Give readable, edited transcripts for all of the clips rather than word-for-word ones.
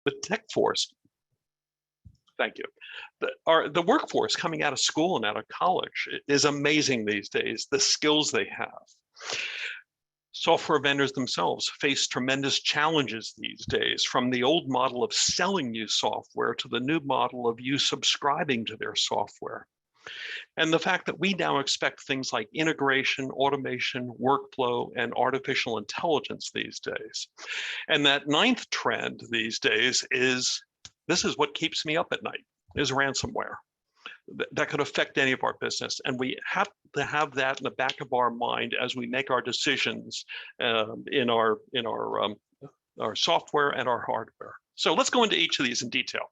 The tech force, thank you. The workforce coming out of school and out of college is amazing these days, the skills they have. Software vendors themselves face tremendous challenges these days, from the old model of selling you software to the new model of you subscribing to their software. And the fact that we now expect things like integration, automation, workflow, and artificial intelligence these days. And that ninth trend these days is, this is what keeps me up at night, is ransomware. That could affect any of our business. And we have to have that in the back of our mind as we make our decisions in our software and our hardware. So let's go into each of these in detail.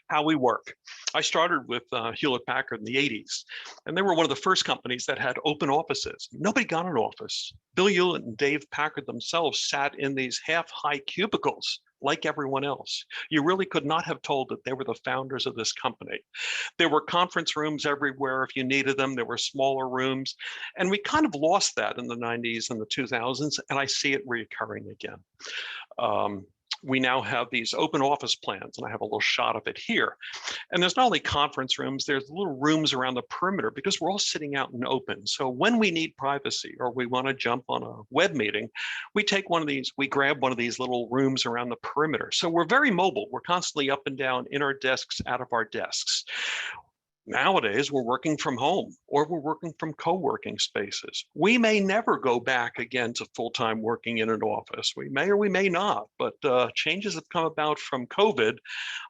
How we work. I started with Hewlett-Packard in the 80s, and they were one of the first companies that had open offices. Nobody got an office. Bill Hewlett and Dave Packard themselves sat in these half-high cubicles like everyone else. You really could not have told that they were the founders of this company. There were conference rooms everywhere if you needed them. There were smaller rooms. And we kind of lost that in the 90s and the 2000s, and I see it reoccurring again. We now have these open office plans, and I have a little shot of it here. And there's not only conference rooms, there's little rooms around the perimeter because we're all sitting out in open. So when we need privacy or we want to jump on a web meeting, we take one of these, we grab one of these little rooms around the perimeter. So we're very mobile. We're constantly up and down in our desks, out of our desks. Nowadays, we're working from home or we're working from co-working spaces. We may never go back again to full-time working in an office. We may or we may not, but changes have come about from COVID.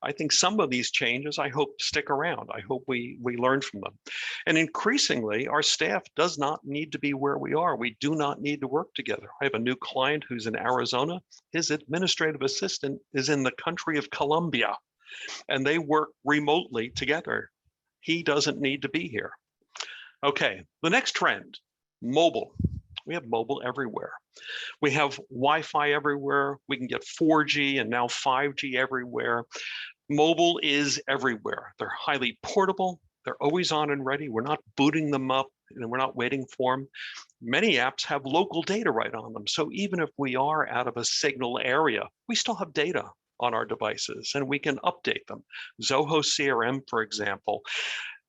I think some of these changes, I hope, stick around. I hope we learn from them. And increasingly, our staff does not need to be where we are. We do not need to work together. I have a new client who's in Arizona. His administrative assistant is in the country of Colombia, and they work remotely together. He doesn't need to be here. Okay, the next trend, mobile. We have mobile everywhere. We have Wi-Fi everywhere. We can get 4G and now 5G everywhere. Mobile is everywhere. They're highly portable. They're always on and ready. We're not booting them up and we're not waiting for them. Many apps have local data right on them. So even if we are out of a signal area, we still have data on our devices and we can update them. Zoho CRM, for example,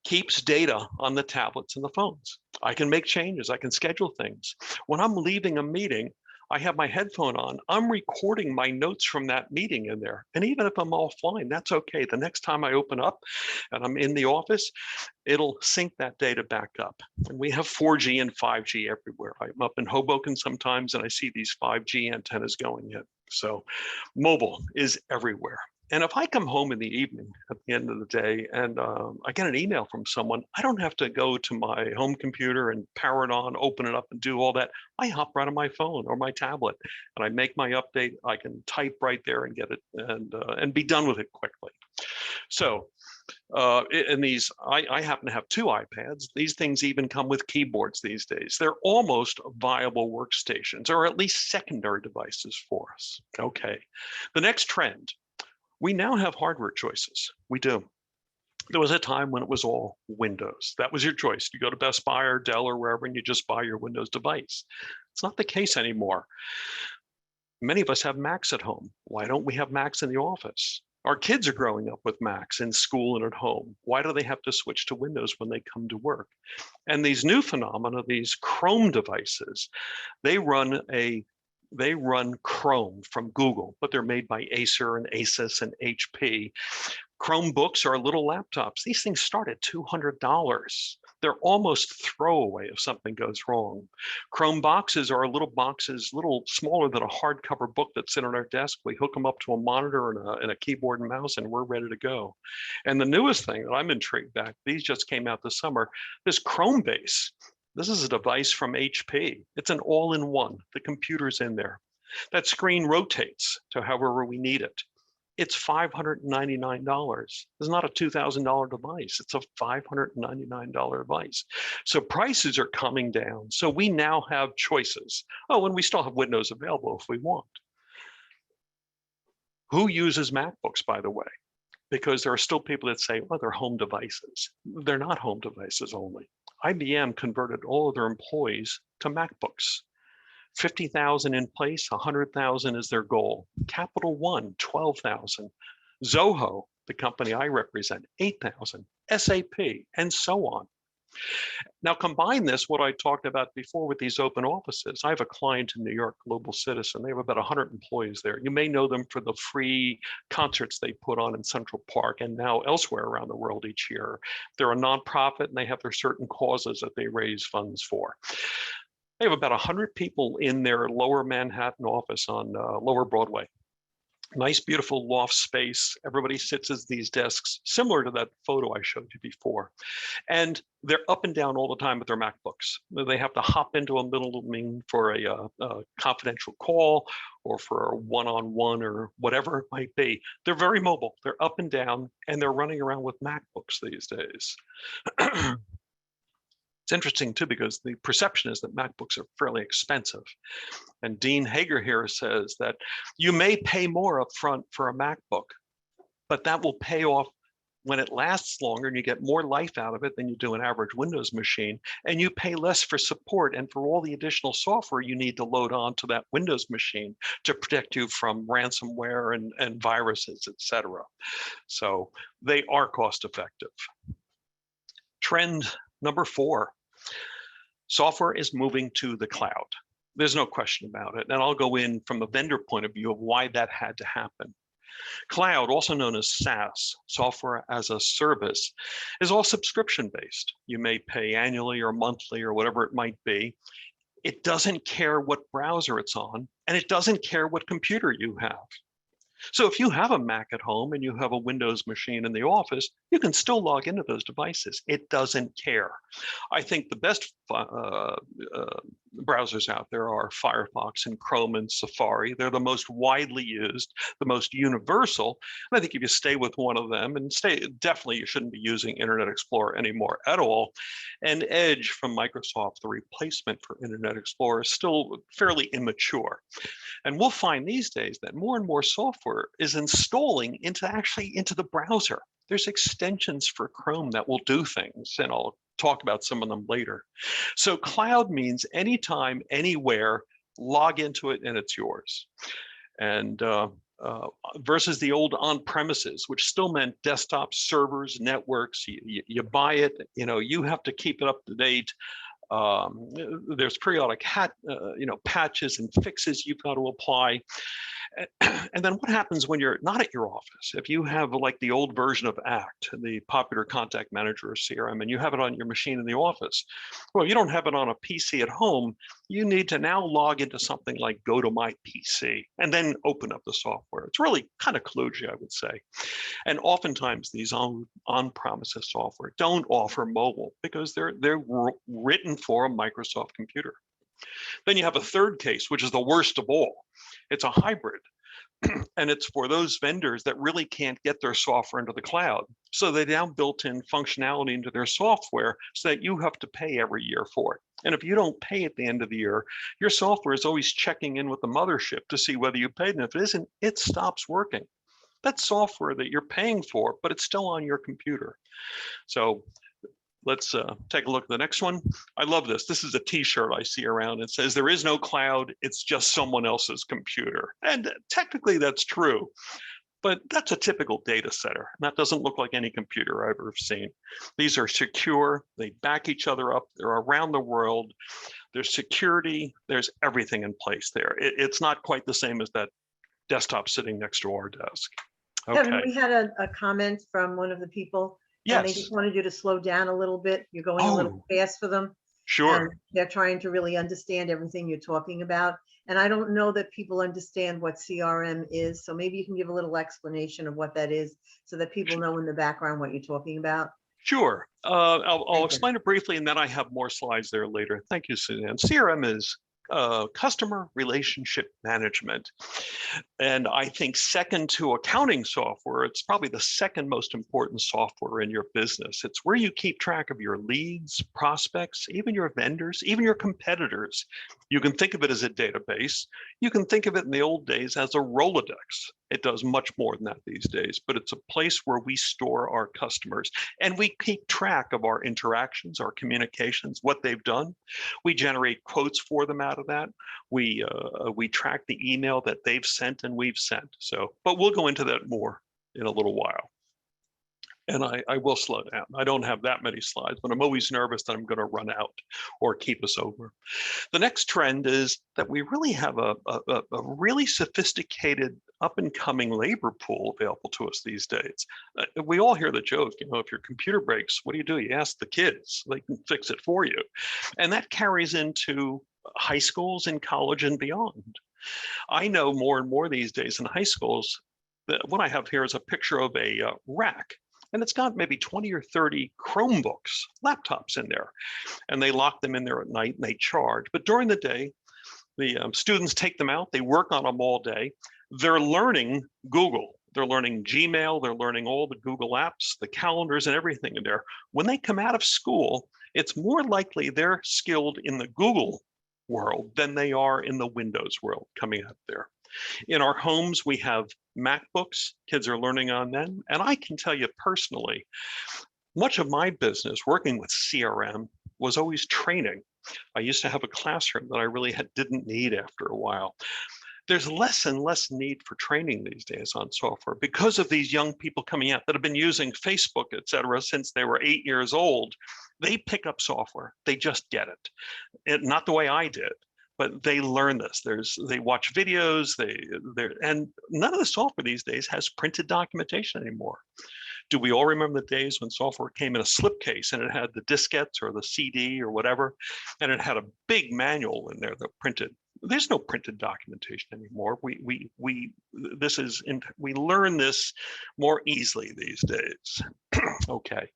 keeps data on the tablets and the phones. I can make changes, I can schedule things. When I'm leaving a meeting, I have my headphone on, I'm recording my notes from that meeting in there. And even if I'm offline, that's okay. The next time I open up and I'm in the office, it'll sync that data back up. And we have 4G and 5G everywhere. I'm up in Hoboken sometimes and I see these 5G antennas going in. So mobile is everywhere. And if I come home in the evening at the end of the day and I get an email from someone, I don't have to go to my home computer and power it on, open it up and do all that. I hop right on my phone or my tablet and I make my update. I can type right there and get it and be done with it quickly. So in these, I happen to have two iPads. These things even come with keyboards these days. They're almost viable workstations or at least secondary devices for us. Okay, the next trend. We now have hardware choices. We do. There was a time when it was all Windows. That was your choice. You go to Best Buy or Dell or wherever and you just buy your Windows device. It's not the case anymore. Many of us have Macs at home. Why don't we have Macs in the office? Our kids are growing up with Macs in school and at home. Why do they have to switch to Windows when they come to work? And these new phenomena, these Chrome devices, they run Chrome from Google, but they're made by Acer and Asus and HP. Chromebooks are little laptops. These things start at $200. They're almost throwaway if something goes wrong. Chrome boxes are little boxes, little smaller than a hardcover book that sit on our desk. We hook them up to a monitor and a keyboard and mouse, and we're ready to go. And the newest thing that I'm intrigued by, these just came out this summer, this Chrome base. This is a device from HP. It's an all-in-one. The computer's in there. That screen rotates to however we need it. It's $599. It's not a $2,000 device. It's a $599 device. So prices are coming down. So we now have choices. Oh, and we still have Windows available if we want. Who uses MacBooks, by the way? Because there are still people that say, well, they're home devices. They're not home devices only. IBM converted all of their employees to MacBooks. 50,000 in place, 100,000 is their goal. Capital One, 12,000. Zoho, the company I represent, 8,000. SAP, and so on. Now combine this, what I talked about before with these open offices. I have a client in New York, Global Citizen. They have about 100 employees there. You may know them for the free concerts they put on in Central Park and now elsewhere around the world each year. They're a nonprofit and they have their certain causes that they raise funds for. They have about 100 people in their lower Manhattan office on Lower Broadway. Nice, beautiful loft space. Everybody sits at these desks, similar to that photo I showed you before. And they're up and down all the time with their MacBooks. They have to hop into a middle meeting for a confidential call or for a one-on-one or whatever it might be. They're very mobile. They're up and down, and they're running around with MacBooks these days. It's interesting too, because the perception is that MacBooks are fairly expensive. And Dean Hager here says that you may pay more upfront for a MacBook, but that will pay off when it lasts longer and you get more life out of it than you do an average Windows machine. And you pay less for support and for all the additional software you need to load onto that Windows machine to protect you from ransomware and viruses, etc. So they are cost effective. Trend number 4. Software is moving to the cloud. There's no question about it. And I'll go in from the vendor point of view of why that had to happen. Cloud, also known as SaaS, software as a service, is all subscription based. You may pay annually or monthly or whatever it might be. It doesn't care what browser it's on, and it doesn't care what computer you have. So if you have a Mac at home and you have a Windows machine in the office, you can still log into those devices. It doesn't care. I think the best browsers out there are Firefox and Chrome and Safari. They're the most widely used, the most universal. And I think if you stay with one of them and definitely you shouldn't be using Internet Explorer anymore at all. And Edge from Microsoft, the replacement for Internet Explorer, is still fairly immature. And we'll find these days that more and more software is installing into the browser. There's extensions for Chrome that will do things, and I'll talk about some of them later. So cloud means anytime, anywhere, log into it and it's yours. And versus the old on-premises, which still meant desktop servers, networks. You buy it, you have to keep it up to date. There's periodic patches and fixes you've got to apply. And then what happens when you're not at your office? If you have like the old version of ACT, the popular contact manager or CRM, and you have it on your machine in the office, well, you don't have it on a PC at home. You need to now log into something like Go to My PC and then open up the software. It's really kind of kludgy, I would say. And oftentimes these on-premises software don't offer mobile because they're written for a Microsoft computer. Then you have a third case, which is the worst of all. It's a hybrid. And it's for those vendors that really can't get their software into the cloud. So they now built in functionality into their software so that you have to pay every year for it. And if you don't pay at the end of the year, your software is always checking in with the mothership to see whether you paid. And if it isn't, it stops working. That's software that you're paying for, but it's still on your computer. So let's take a look at the next one. I love this. This is a t-shirt I see around. It says, there is no cloud, it's just someone else's computer. And technically that's true, but that's a typical data center. And that doesn't look like any computer I've ever seen. These are secure, they back each other up, they're around the world. There's security, there's everything in place there. It's not quite the same as that desktop sitting next to our desk. Okay. Kevin, we had a comment from one of the people. Yes. And they just wanted you to slow down a little bit. You're going a little fast for them. Sure. And they're trying to really understand everything you're talking about. And I don't know that people understand what CRM is. So maybe you can give a little explanation of what that is so that people know in the background what you're talking about. Sure. I'll explain it briefly, and then I have more slides there later. Thank you, Suzanne. CRM is customer relationship management. And I think second to accounting software, it's probably the second most important software in your business. It's where you keep track of your leads, prospects, even your vendors, even your competitors. You can think of it as a database. You can think of it in the old days as a Rolodex. It does much more than that these days, but it's a place where we store our customers and we keep track of our interactions, our communications, what they've done. We generate quotes for them out out of that. We track the email that they've sent and we've sent. So, but we'll go into that more in a little while. And I will slow down. I don't have that many slides, but I'm always nervous that I'm going to run out or keep us over. The next trend is that we really have a really sophisticated up and coming labor pool available to us these days. We all hear the joke, you know, if your computer breaks, what do? You ask the kids, they can fix it for you. And that carries into high schools and college and beyond. I know more and more these days in high schools that what I have here is a picture of a rack. And it's got maybe 20 or 30 Chromebooks, laptops in there. And they lock them in there at night and they charge. But during the day, the students take them out, they work on them all day. They're learning Google, they're learning Gmail, they're learning all the Google apps, the calendars and everything in there. When they come out of school, it's more likely they're skilled in the Google world than they are in the Windows world coming out there. In our homes, we have MacBooks, kids are learning on them. And I can tell you personally, much of my business working with CRM was always training. I used to have a classroom that I really didn't need after a while. There's less and less need for training these days on software because of these young people coming out that have been using Facebook, et cetera, since they were 8 years old. They pick up software, they just get it. Not the way I did. But they learn this. They watch videos. And none of the software these days has printed documentation anymore. Do we all remember the days when software came in a slipcase and it had the diskettes or the CD or whatever, and it had a big manual in there that printed? There's no printed documentation anymore. We learn this more easily these days. Okay,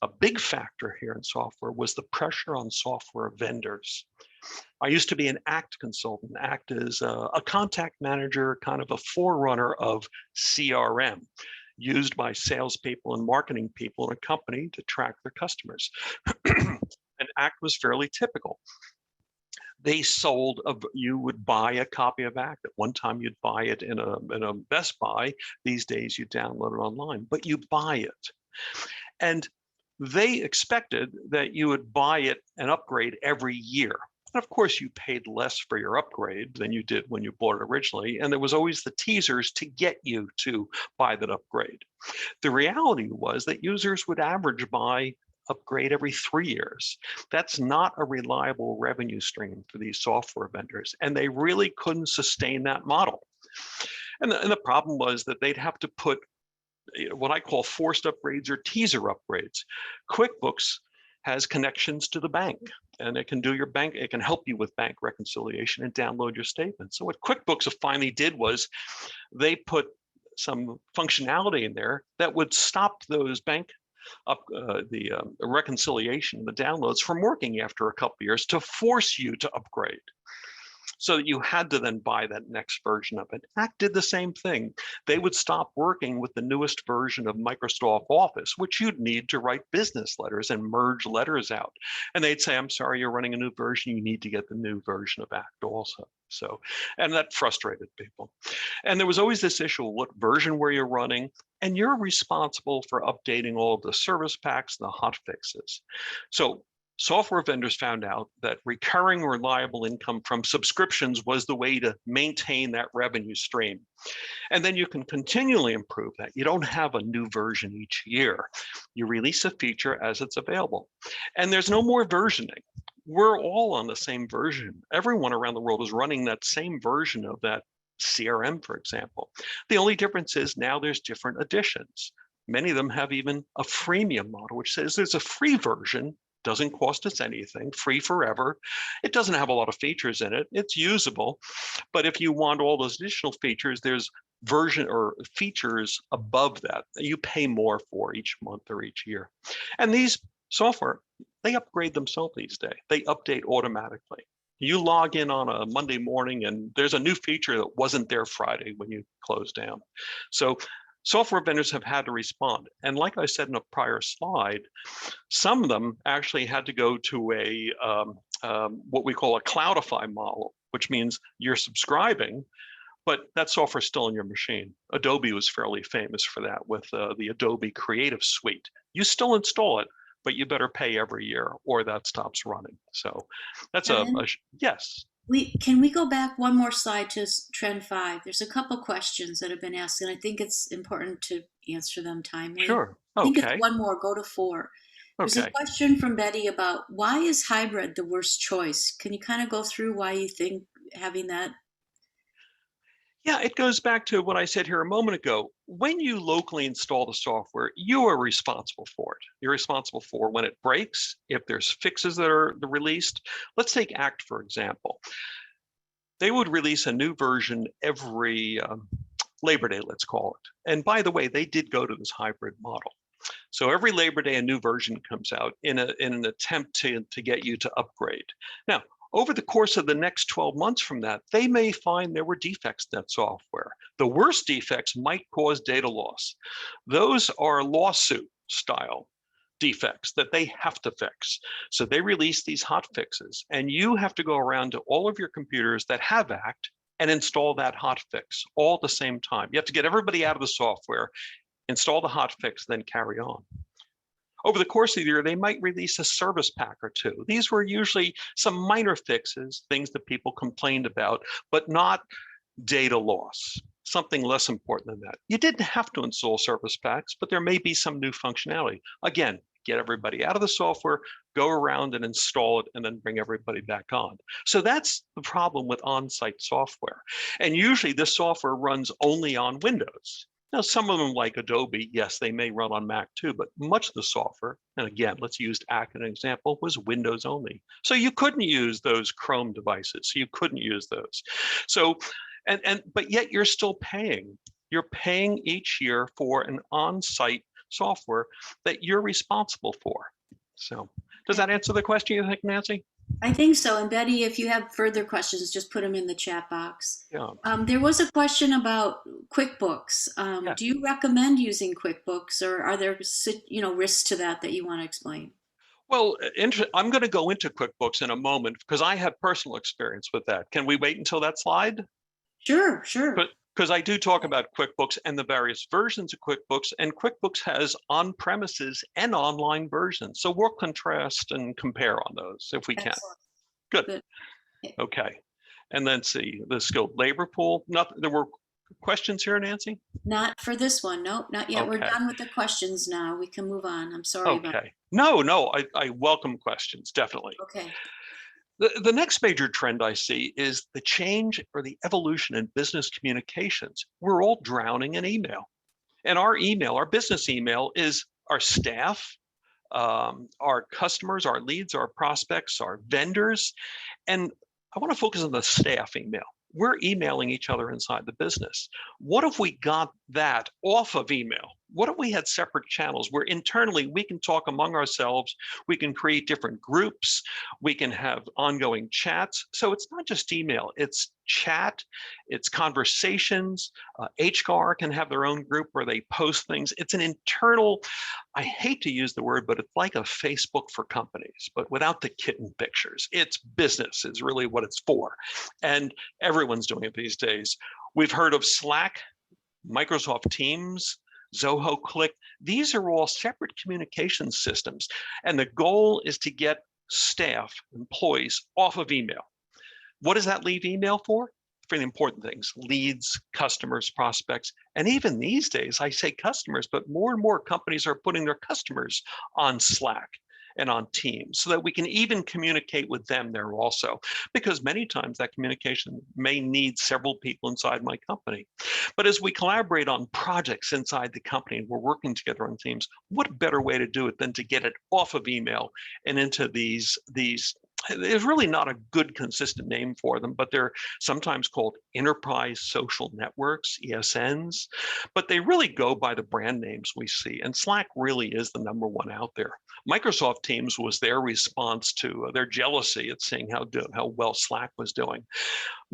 a big factor here in software was the pressure on software vendors. I used to be an ACT consultant. ACT is a contact manager, kind of a forerunner of CRM, used by salespeople and marketing people in a company to track their customers. And ACT was fairly typical. They sold, you would buy a copy of ACT. At one time, you'd buy it in a Best Buy. These days, you download it online, but you buy it. And they expected that you would buy it and upgrade every year. And of course, you paid less for your upgrade than you did when you bought it originally. And there was always the teasers to get you to buy that upgrade. The reality was that users would average buy upgrade every 3 years. That's not a reliable revenue stream for these software vendors. And they really couldn't sustain that model. And the problem was that they'd have to put what I call forced upgrades or teaser upgrades. QuickBooks has connections to the bank, and it can do your bank, it can help you with bank reconciliation and download your statements. So what QuickBooks finally did was they put some functionality in there that would stop those bank the reconciliation, the downloads from working after a couple of years to force you to upgrade. So that you had to then buy that next version of it. ACT did the same thing. They would stop working with the newest version of Microsoft Office, which you'd need to write business letters and merge letters out. And they'd say, I'm sorry, you're running a new version. You need to get the new version of ACT also. So, and that frustrated people. And there was always this issue, what version were you running? And you're responsible for updating all of the service packs, the hot fixes. So software vendors found out that recurring reliable income from subscriptions was the way to maintain that revenue stream. And then you can continually improve that. You don't have a new version each year. You release a feature as it's available. And there's no more versioning. We're all on the same version. Everyone around the world is running that same version of that CRM, for example. The only difference is now there's different editions. Many of them have even a freemium model, which says there's a free version, doesn't cost us anything, free forever. It doesn't have a lot of features in it. It's usable. But if you want all those additional features, there's version or features above that you pay more for each month or each year. And these software, they upgrade themselves these days. They update automatically. You log in on a Monday morning and there's a new feature that wasn't there Friday when you close down. So software vendors have had to respond. And like I said in a prior slide, some of them actually had to go to a what we call a cloudify model, which means you're subscribing, but that software is still in your machine. Adobe was fairly famous for that with the Adobe Creative Suite. You still install it, but you better pay every year or that stops running. So that's yes. Can we go back one more slide to trend 5? There's a couple questions that have been asked, and I think it's important to answer them timely. Sure. I think it's Okay. one more, go to 4. There's a Okay. question from Betty about why is hybrid the worst choice? Can you kind of go through why you think having that? Yeah, it goes back to what I said here a moment ago. When you locally install the software, you are responsible for it. You're responsible for when it breaks, if there's fixes that are released. Let's take ACT, for example. They would release a new version every Labor Day, let's call it. And by the way, they did go to this hybrid model. So every Labor Day, a new version comes out in an attempt to get you to upgrade. Now, over the course of the next 12 months from that, they may find there were defects in that software. The worst defects might cause data loss. Those are lawsuit style defects that they have to fix. So they release these hot fixes, and you have to go around to all of your computers that have ACT and install that hot fix all at the same time. You have to get everybody out of the software, install the hot fix, then carry on. Over the course of the year, they might release a service pack or two. These were usually some minor fixes, things that people complained about, but not data loss, something less important than that. You didn't have to install service packs, but there may be some new functionality. Again, get everybody out of the software, go around and install it, and then bring everybody back on. So that's the problem with on-site software. And usually this software runs only on Windows. Now, some of them like Adobe, yes, they may run on Mac too, but much of the software, and again, let's use ACT as an example, was Windows only. So you couldn't use those Chrome devices. You couldn't use those. So, but yet you're still paying. You're paying each year for an on-site software that you're responsible for. So does that answer the question, you think, Nancy? I think so. And Betty, if you have further questions, just put them in the chat box. Yeah. There was a question about QuickBooks. Yeah. Do you recommend using QuickBooks, or are there risks to that you want to explain? Well, I'm going to go into QuickBooks in a moment because I have personal experience with that. Can we wait until that slide? Sure, sure. Because I do talk about QuickBooks and the various versions of QuickBooks, and QuickBooks has on-premises and online versions. So we'll contrast and compare on those if we can. Excellent. Good. Okay. And then see the skilled labor pool. There were questions here, Nancy? Not for this one. Nope, not yet. Okay. We're done with the questions now. We can move on. I'm sorry about Okay. No, I welcome questions, definitely. Okay. The next major trend I see is the change or the evolution in business communications. We're all drowning in email. And our email, our business email, is our staff, our customers, our leads, our prospects, our vendors. And I want to focus on the staff email. We're emailing each other inside the business. What if we got that off of email? What if we had separate channels where internally we can talk among ourselves, we can create different groups, we can have ongoing chats. So it's not just email, it's chat, it's conversations. HR can have their own group where they post things. It's an internal, I hate to use the word, but it's like a Facebook for companies, but without the kitten pictures. It's business is really what it's for. And everyone's doing it these days. We've heard of Slack, Microsoft Teams, Zoho Click. These are all separate communication systems. And the goal is to get staff, employees off of email. What does that leave email for? For the important things, leads, customers, prospects. And even these days, I say customers, but more and more companies are putting their customers on Slack and on Teams so that we can even communicate with them there also, because many times that communication may need several people inside my company. But as we collaborate on projects inside the company and we're working together on teams, what better way to do it than to get it off of email and into these there's really not a good consistent name for them, but they're sometimes called enterprise social networks, ESNs, but they really go by the brand names we see. And Slack really is the number one out there. Microsoft Teams was their response to their jealousy at seeing how well Slack was doing.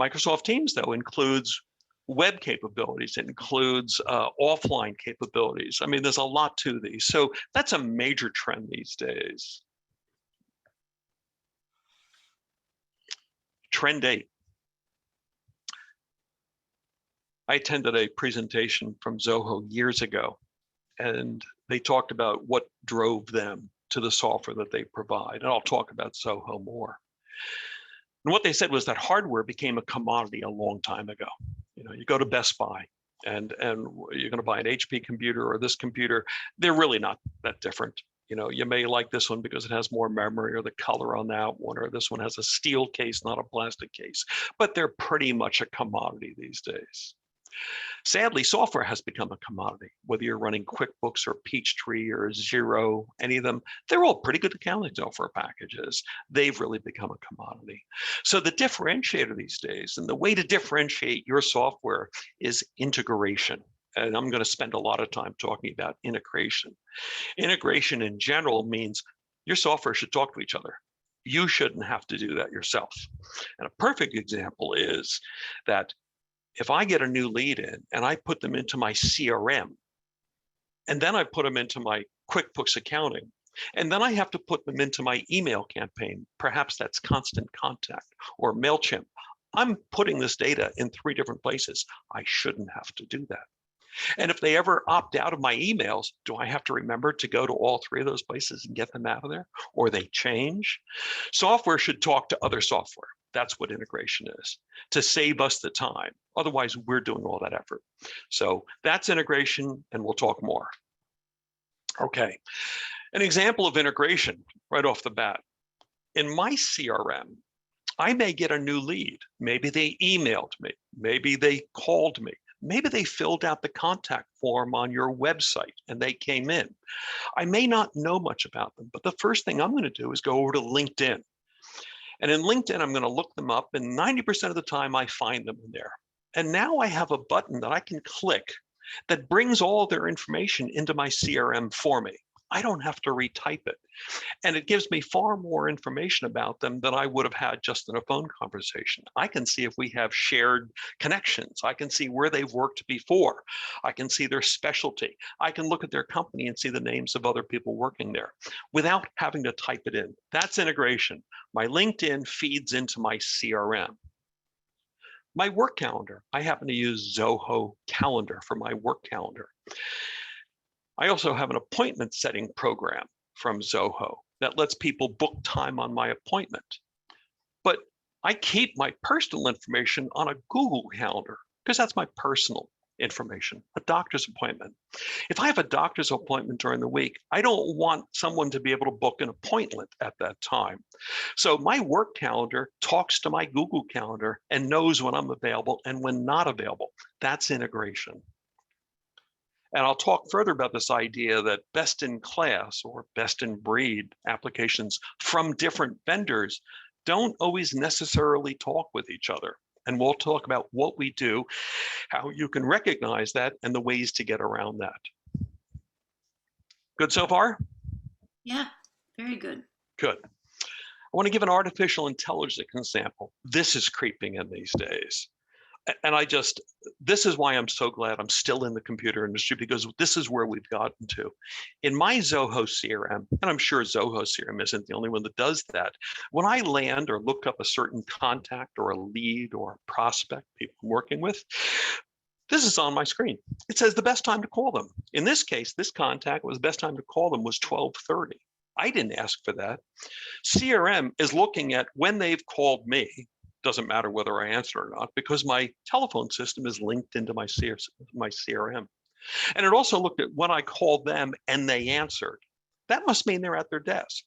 Microsoft Teams, though, includes web capabilities, it includes offline capabilities. I mean, there's a lot to these. So that's a major trend these days. Trend 8. I attended a presentation from Zoho years ago, and they talked about what drove them to the software that they provide. And I'll talk about Zoho more. And what they said was that hardware became a commodity a long time ago. You go to Best Buy and you're going to buy an HP computer or this computer. They're really not that different. You may like this one because it has more memory, or the color on that one, or this one has a steel case, not a plastic case, but they're pretty much a commodity these days. Sadly, software has become a commodity. Whether you're running QuickBooks or Peachtree or Xero, any of them, they're all pretty good accounting software packages. They've really become a commodity. So the differentiator these days, and the way to differentiate your software, is integration. And I'm going to spend a lot of time talking about integration. Integration in general means your software should talk to each other. You shouldn't have to do that yourself. And a perfect example is that if I get a new lead in and I put them into my CRM, and then I put them into my QuickBooks accounting, and then I have to put them into my email campaign, perhaps that's Constant Contact or MailChimp, I'm putting this data in 3 different places. I shouldn't have to do that. And if they ever opt out of my emails, do I have to remember to go to all 3 of those places and get them out of there? Or they change? Software should talk to other software. That's what integration is, to save us the time. Otherwise, we're doing all that effort. So that's integration, and we'll talk more. Okay, an example of integration right off the bat. In my CRM, I may get a new lead. Maybe they emailed me. Maybe they called me. Maybe they filled out the contact form on your website and they came in. I may not know much about them, but the first thing I'm going to do is go over to LinkedIn. And in LinkedIn, I'm going to look them up, and 90% of the time I find them in there. And now I have a button that I can click that brings all their information into my CRM for me. I don't have to retype it. And it gives me far more information about them than I would have had just in a phone conversation. I can see if we have shared connections. I can see where they've worked before. I can see their specialty. I can look at their company and see the names of other people working there without having to type it in. That's integration. My LinkedIn feeds into my CRM. My work calendar, I happen to use Zoho Calendar for my work calendar. I also have an appointment setting program from Zoho that lets people book time on my appointment. But I keep my personal information on a Google Calendar because that's my personal information, a doctor's appointment. If I have a doctor's appointment during the week, I don't want someone to be able to book an appointment at that time. So my work calendar talks to my Google Calendar and knows when I'm available and when not available. That's integration. And I'll talk further about this idea that best in class or best in breed applications from different vendors don't always necessarily talk with each other. And we'll talk about what we do, how you can recognize that, and the ways to get around that. Good so far? Yeah, very good. Good. I want to give an artificial intelligence example. This is creeping in these days. And this is why I'm so glad I'm still in the computer industry, because this is where we've gotten to. In my Zoho CRM, and I'm sure Zoho CRM isn't the only one that does that, when I land or look up a certain contact or a lead or a prospect people I'm working with, this is on my screen. It says the best time to call them. In this case, this contact was the best time to call them was 12:30. I didn't ask for that. CRM is looking at when they've called me. Doesn't matter whether I answer or not, because my telephone system is linked into my CRM. And it also looked at when I called them and they answered. That must mean they're at their desk.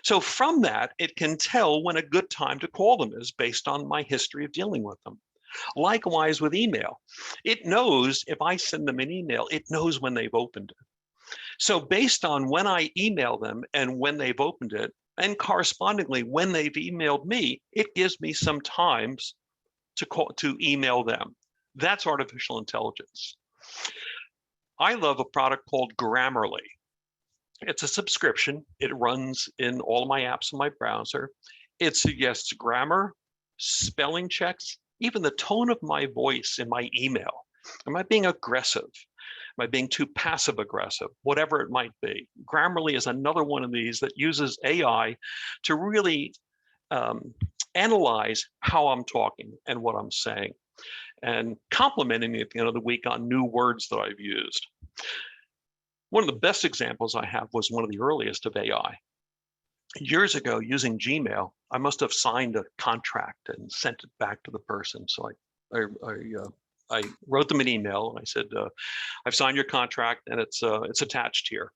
So from that, it can tell when a good time to call them is based on my history of dealing with them. Likewise with email. It knows if I send them an email, it knows when they've opened it. So based on when I email them and when they've opened it, and correspondingly, when they've emailed me, it gives me some times to email them. That's artificial intelligence. I love a product called Grammarly. It's a subscription. It runs in all of my apps in my browser. It suggests grammar, spelling checks, even the tone of my voice in my email. Am I being aggressive? Am I being too passive aggressive? Whatever it might be. Grammarly is another one of these that uses AI to really analyze how I'm talking and what I'm saying, and complimenting me at the end of the week on new words that I've used. One of the best examples I have was one of the earliest of AI. years ago using Gmail, I must have signed a contract and sent it back to the person. So I wrote them an email and I said, I've signed your contract and it's attached here.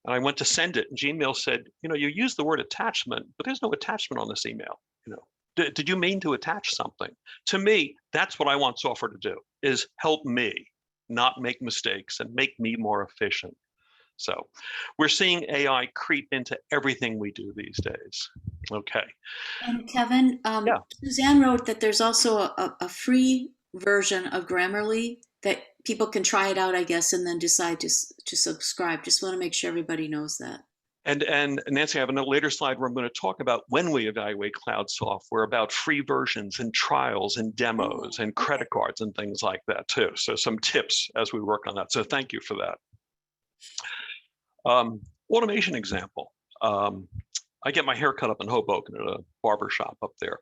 And I went to send it, and Gmail said, you used the word attachment, but there's no attachment on this email. Did you mean to attach something? To me, that's what I want software to do, is help me not make mistakes and make me more efficient. So we're seeing AI creep into everything we do these days. Okay. And Kevin, Yeah. Suzanne wrote that there's also a free version of Grammarly that people can try it out, I guess, and then decide to subscribe. Just want to make sure everybody knows that. And Nancy, I have another later slide where I'm going to talk about when we evaluate cloud software, about free versions and trials and demos and credit cards and things like that too. So some tips as we work on that. So thank you for that. Automation example. I get my hair cut up in Hoboken at a barber shop up there.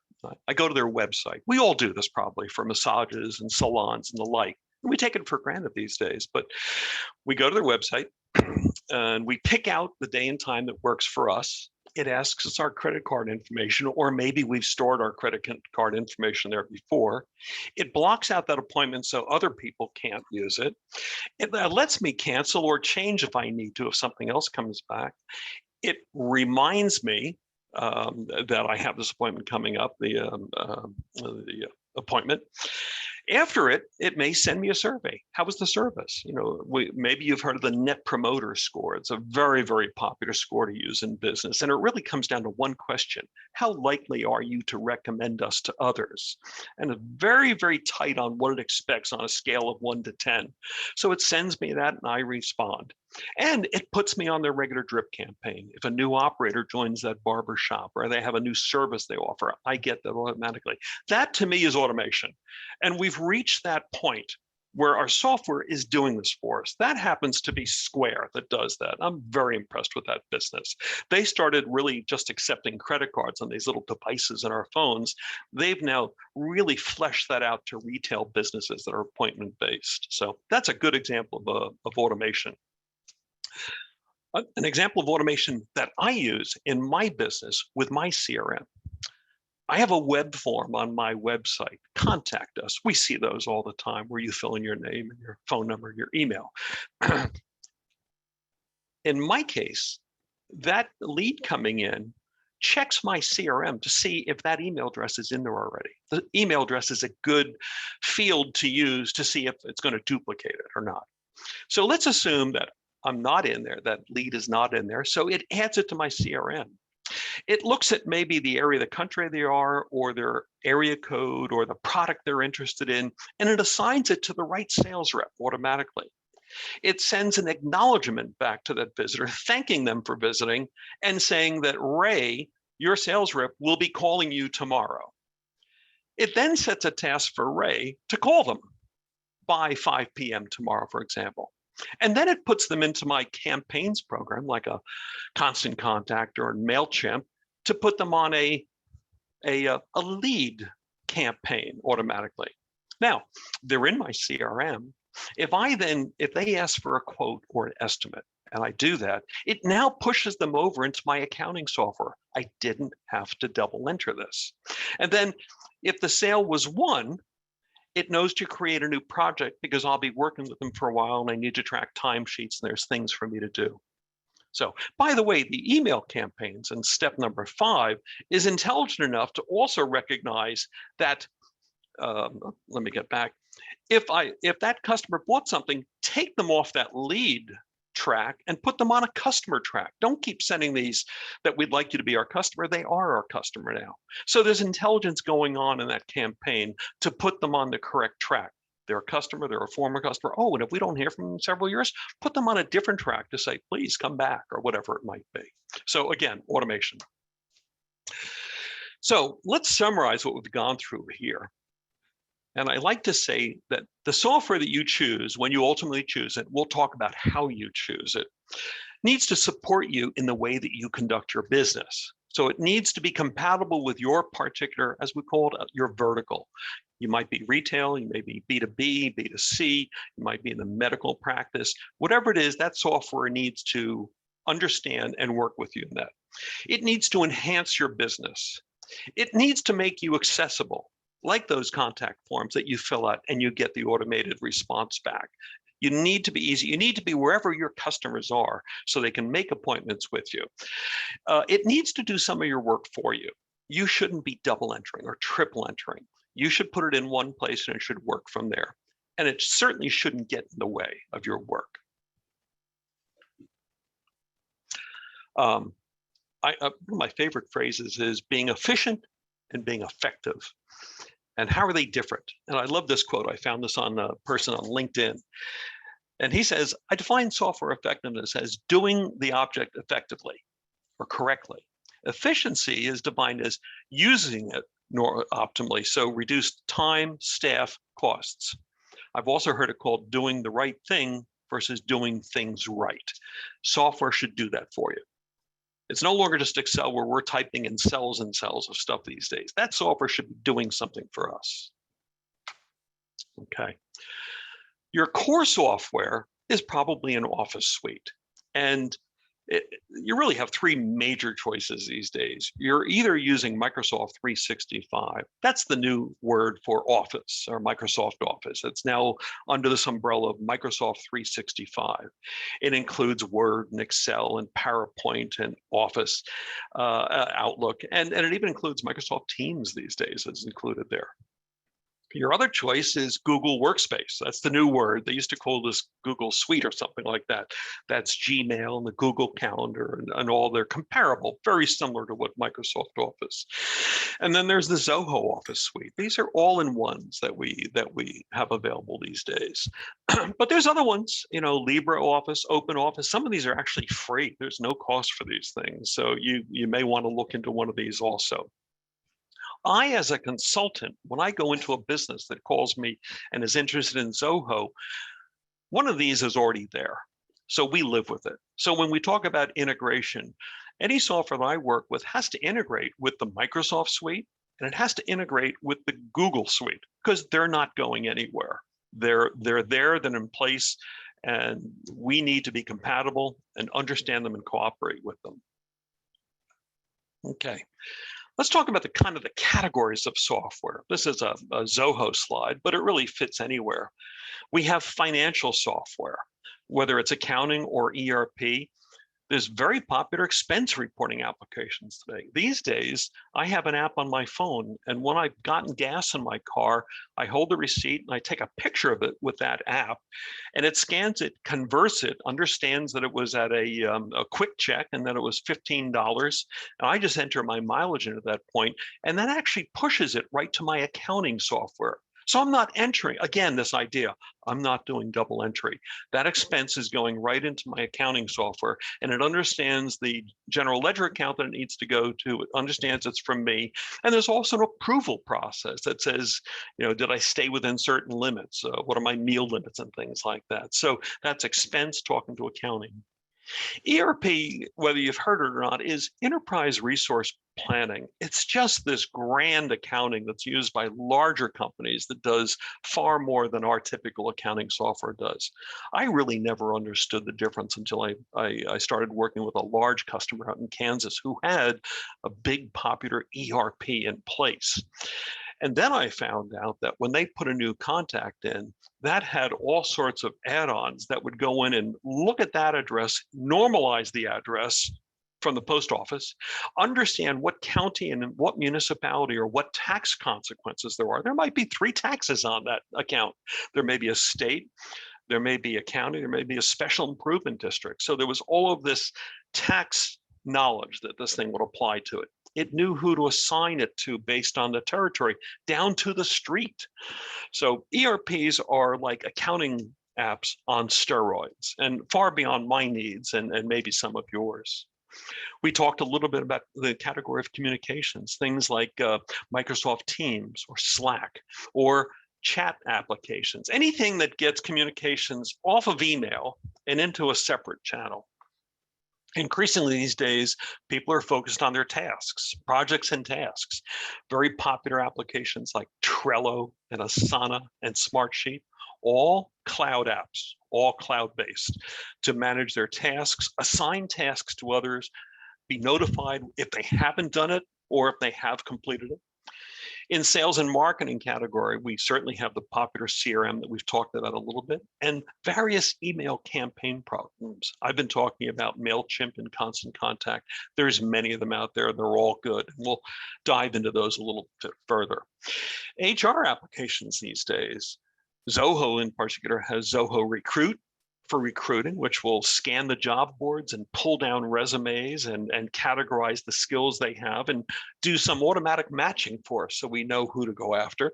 I go to their website. We all do this probably for massages and salons and the like. We take it for granted these days, but we go to their website and we pick out the day and time that works for us. It asks us our credit card information, or maybe we've stored our credit card information there before. It blocks out that appointment so other people can't use it. It lets me cancel or change if I need to, if something else comes back. It reminds me that I have this appointment coming up, the appointment. After it may send me a survey. How was the service? Maybe you've heard of the Net Promoter Score. It's a very, very popular score to use in business. And it really comes down to one question. How likely are you to recommend us to others? And it's very, very tight on what it expects on a scale of 1 to 10. So it sends me that and I respond. And it puts me on their regular drip campaign. If a new operator joins that barber shop or they have a new service they offer, I get that automatically. That to me is automation. And we've reached that point where our software is doing this for us. That happens to be Square that does that. I'm very impressed with that business. They started really just accepting credit cards on these little devices in our phones. They've now really fleshed that out to retail businesses that are appointment-based. So that's a good example of automation. An example of automation that I use in my business with my CRM. I have a web form on my website. Contact us. We see those all the time where you fill in your name and your phone number and your email. In my case, that lead coming in checks my CRM to see if that email address is in there already. The email address is a good field to use to see if it's going to duplicate it or not. So let's assume that I'm not in there, that lead is not in there. So it adds it to my CRM. It looks at maybe the area of the country they are, or their area code, or the product they're interested in, and it assigns it to the right sales rep automatically. It sends an acknowledgement back to that visitor, thanking them for visiting and saying that Ray, your sales rep, will be calling you tomorrow. It then sets a task for Ray to call them by 5 p.m. tomorrow, for example. And then it puts them into my campaigns program, like a Constant Contact or MailChimp, to put them on a lead campaign automatically. Now, they're in my CRM. If they ask for a quote or an estimate, and I do that, it now pushes them over into my accounting software. I didn't have to double enter this. And then if the sale was won, it knows to create a new project because I'll be working with them for a while and I need to track timesheets and there's things for me to do. So, by the way, the email campaigns in step number 5 is intelligent enough to also recognize that, let me get back. If that customer bought something, take them off that lead track and put them on a customer track. Don't keep sending these that we'd like you to be our customer. They are our customer now. So there's intelligence going on in that campaign to put them on the correct track. They're a customer, they're a former customer. Oh, and if we don't hear from them in several years, put them on a different track to say, please come back, or whatever it might be. So again, automation. So let's summarize what we've gone through here. And I like to say that the software that you choose, when you ultimately choose it, we'll talk about how you choose it, needs to support you in the way that you conduct your business. So it needs to be compatible with your particular, as we call it, your vertical. You might be retail, you may be B2B, B2C, you might be in the medical practice. Whatever it is, that software needs to understand and work with you in that. It needs to enhance your business. It needs to make you accessible, like those contact forms that you fill out and you get the automated response back. You need to be easy. You need to be wherever your customers are so they can make appointments with you. It needs to do some of your work for you. You shouldn't be double entering or triple entering. You should put it in one place and it should work from there. And it certainly shouldn't get in the way of your work. One of my favorite phrases is being efficient and being effective. And how are they different? And I love this quote. I found this on a person on LinkedIn. And he says, I define software effectiveness as doing the object effectively or correctly. Efficiency is defined as using it optimally, so reduced time, staff, costs. I've also heard it called doing the right thing versus doing things right. Software should do that for you. It's no longer just Excel where we're typing in cells and cells of stuff these days. That software should be doing something for us. Okay. Your core software is probably an Office suite. And you really have three major choices these days. You're either using Microsoft 365. That's the new word for Office or Microsoft Office. It's now under this umbrella of Microsoft 365. It includes Word and Excel and PowerPoint and Office, Outlook, and it even includes Microsoft Teams these days. It's included there. Your other choice is Google Workspace. That's the new word. They used to call this Google Suite or something like that. That's Gmail and the Google Calendar and all. They're comparable, very similar to what Microsoft Office. And then there's the Zoho Office Suite. These are all-in-ones that we have available these days. But there's other ones, you know, LibreOffice, OpenOffice. Some of these are actually free. There's no cost for these things. So you may want to look into one of these also. I, as a consultant, when I go into a business that calls me and is interested in Zoho, one of these is already there. So we live with it. So when we talk about integration, any software that I work with has to integrate with the Microsoft suite, and it has to integrate with the Google suite because they're not going anywhere. They're there, they're in place, and we need to be compatible and understand them and cooperate with them. Okay. Let's talk about the kind of the categories of software. This is a Zoho slide, but it really fits anywhere. We have financial software, whether it's accounting or ERP. There's very popular expense reporting applications today. These days, I have an app on my phone, and when I've gotten gas in my car, I hold the receipt and I take a picture of it with that app, and it scans it, converts it, understands that it was at a quick check and that it was $15, and I just enter my mileage into that point, and that actually pushes it right to my accounting software. So I'm not entering, again, this idea, I'm not doing double entry. That expense is going right into my accounting software, and it understands the general ledger account that it needs to go to. It understands it's from me. And there's also an approval process that says, you know, did I stay within certain limits? What are my meal limits and things like that? So that's expense talking to accounting. ERP, whether you've heard it or not, is enterprise resource planning. It's just this grand accounting that's used by larger companies that does far more than our typical accounting software does. I really never understood the difference until I started working with a large customer out in Kansas who had a big popular ERP in place. And then I found out that when they put a new contact in, that had all sorts of add-ons that would go in and look at that address, normalize the address from the post office, understand what county and what municipality or what tax consequences there are. There might be 3 taxes on that account. There may be a state, there may be a county, there may be a special improvement district. So there was all of this tax knowledge that this thing would apply to it. It knew who to assign it to based on the territory, down to the street. So ERPs are like accounting apps on steroids and far beyond my needs and maybe some of yours. We talked a little bit about the category of communications, things like Microsoft Teams or Slack or chat applications, anything that gets communications off of email and into a separate channel. Increasingly these days, people are focused on their tasks, projects and tasks. Very popular applications like Trello and Asana and Smartsheet, all cloud apps, all cloud-based to manage their tasks, assign tasks to others, be notified if they haven't done it or if they have completed it. In sales and marketing category, we certainly have the popular CRM that we've talked about a little bit, and various email campaign programs. I've been talking about MailChimp and Constant Contact. There's many of them out there. They're all good. We'll dive into those a little bit further. HR applications these days, Zoho in particular has Zoho Recruit for recruiting, which will scan the job boards and pull down resumes and categorize the skills they have and do some automatic matching for us so we know who to go after.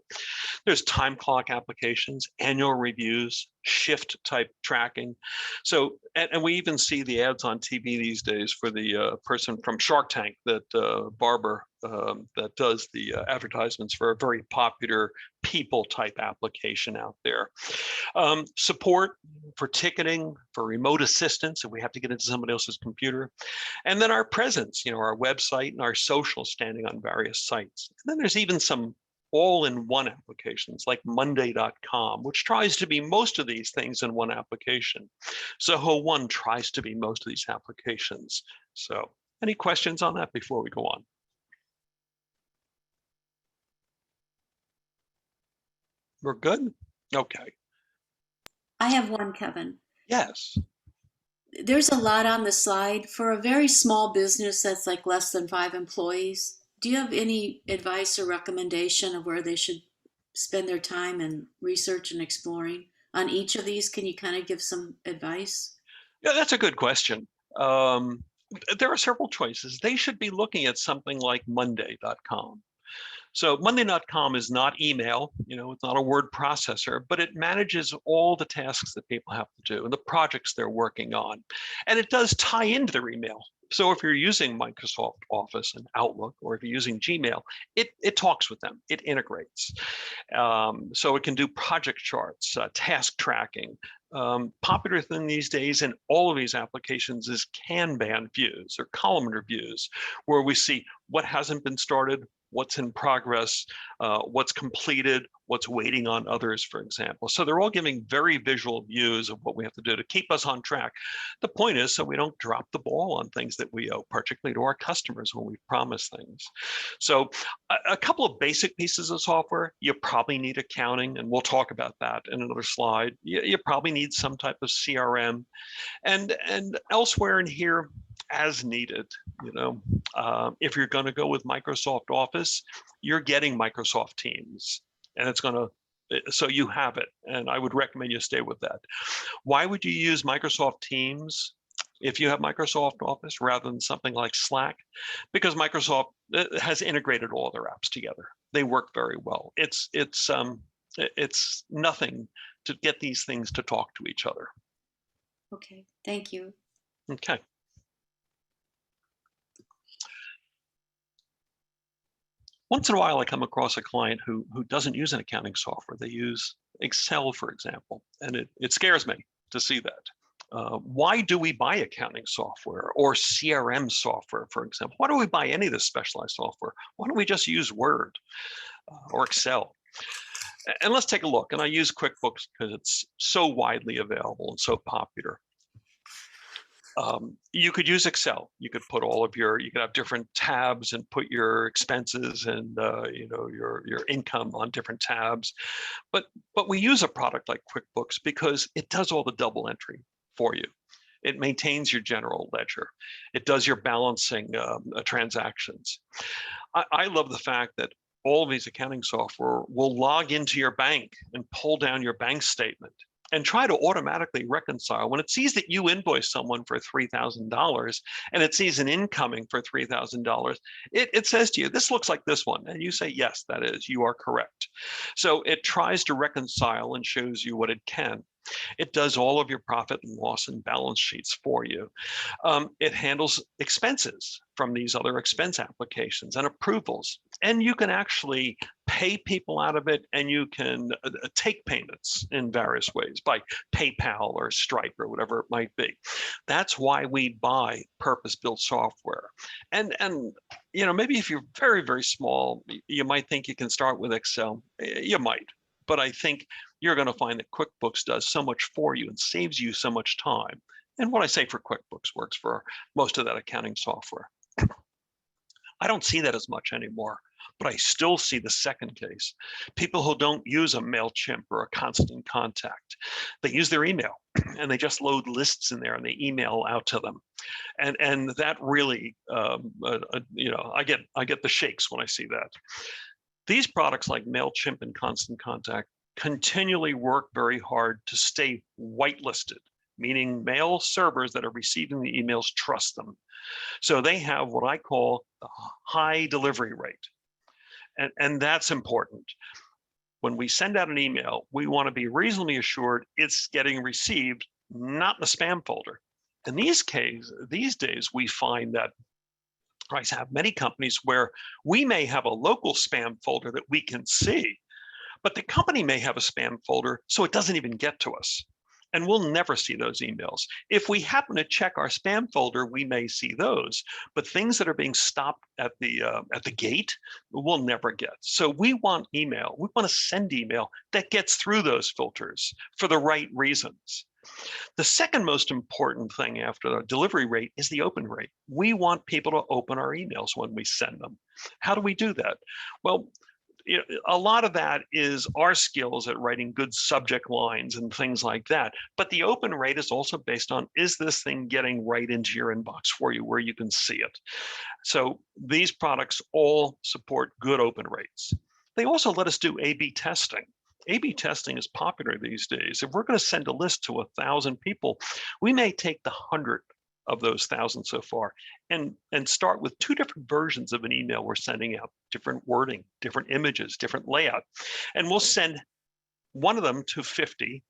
There's time clock applications, annual reviews, shift type tracking. So, and we even see the ads on TV these days for the person from Shark Tank, that Barber that does the advertisements for a very popular people type application out there. Support for ticketing, for remote assistance if we have to get into somebody else's computer. And then our presence, our website and our social standing on various sites. And then there's even some all-in-one applications like Monday.com, which tries to be most of these things in one application. Zoho One tries to be most of these applications. So any questions on that before we go on? We're good? Okay. I have one, Kevin. Yes. There's a lot on the slide for a very small business that's like less than 5 employees. Do you have any advice or recommendation of where they should spend their time and research and exploring on each of these? Can you kind of give some advice? Yeah, that's a good question. There are several choices. They should be looking at something like Monday.com. So Monday.com is not email, it's not a word processor, but it manages all the tasks that people have to do and the projects they're working on. And it does tie into their email. So if you're using Microsoft Office and Outlook, or if you're using Gmail, it talks with them, it integrates. So it can do project charts, task tracking. Popular thing these days in all of these applications is Kanban views or columnar views, where we see what hasn't been started, what's in progress, what's completed, what's waiting on others, for example. So they're all giving very visual views of what we have to do to keep us on track. The point is so we don't drop the ball on things that we owe, particularly to our customers when we promise things. So a couple of basic pieces of software, you probably need accounting, and we'll talk about that in another slide. You probably need some type of CRM, and elsewhere in here, as needed. If you're going to go with Microsoft Office, you're getting Microsoft Teams, and it's going to, so you have it, and I would recommend you stay with that. Why would you use Microsoft Teams if you have Microsoft Office rather than something like Slack? Because Microsoft has integrated all their apps together. They work very well. It's nothing to get these things to talk to each other. Okay, thank you. Okay. Once in a while, I come across a client who doesn't use an accounting software. They use Excel, for example, and it scares me to see that. Why do we buy accounting software or CRM software, for example? Why do we buy any of this specialized software? Why don't we just use Word or Excel? And let's take a look. And I use QuickBooks because it's so widely available and so popular. You could use Excel. You could put you could have different tabs and put your expenses and your income on different tabs. But we use a product like QuickBooks because it does all the double entry for you. It maintains your general ledger. It does your balancing transactions. I love the fact that all of these accounting software will log into your bank and pull down your bank statement and try to automatically reconcile. When it sees that you invoice someone for $3,000 and it sees an incoming for $3,000, it says to you, this looks like this one. And you say, yes, that is, you are correct. So it tries to reconcile and shows you what it can. It does all of your profit and loss and balance sheets for you. It handles expenses from these other expense applications and approvals. And you can actually pay people out of it, and you can take payments in various ways by PayPal or Stripe or whatever it might be. That's why we buy purpose-built software. And maybe if you're very, very small, you might think you can start with Excel. You might. But I think you're going to find that QuickBooks does so much for you and saves you so much time. And what I say for QuickBooks works for most of that accounting software. I don't see that as much anymore, but I still see the second case. People who don't use a MailChimp or a Constant Contact, they use their email and they just load lists in there and they email out to them. And that really, I get the shakes when I see that. These products like MailChimp and Constant Contact continually work very hard to stay whitelisted, meaning mail servers that are receiving the emails trust them. So they have what I call a high delivery rate. And that's important. When we send out an email, we want to be reasonably assured it's getting received, not in the spam folder. In these days, we find that I have many companies where we may have a local spam folder that we can see, but the company may have a spam folder, so it doesn't even get to us. And we'll never see those emails. If we happen to check our spam folder, we may see those, but things that are being stopped at the gate, we'll never get. So we want email. We want to send email that gets through those filters for the right reasons. The second most important thing after the delivery rate is the open rate. We want people to open our emails when we send them. How do we do that? Well, a lot of that is our skills at writing good subject lines and things like that. But the open rate is also based on, is this thing getting right into your inbox for you where you can see it? So these products all support good open rates. They also let us do A/B testing. A/B testing is popular these days. If we're going to send a list to 1,000 people, we may take the 100 of those 1,000 so far and start with 2 different versions of an email we're sending out, different wording, different images, different layout. And we'll send one of them to 50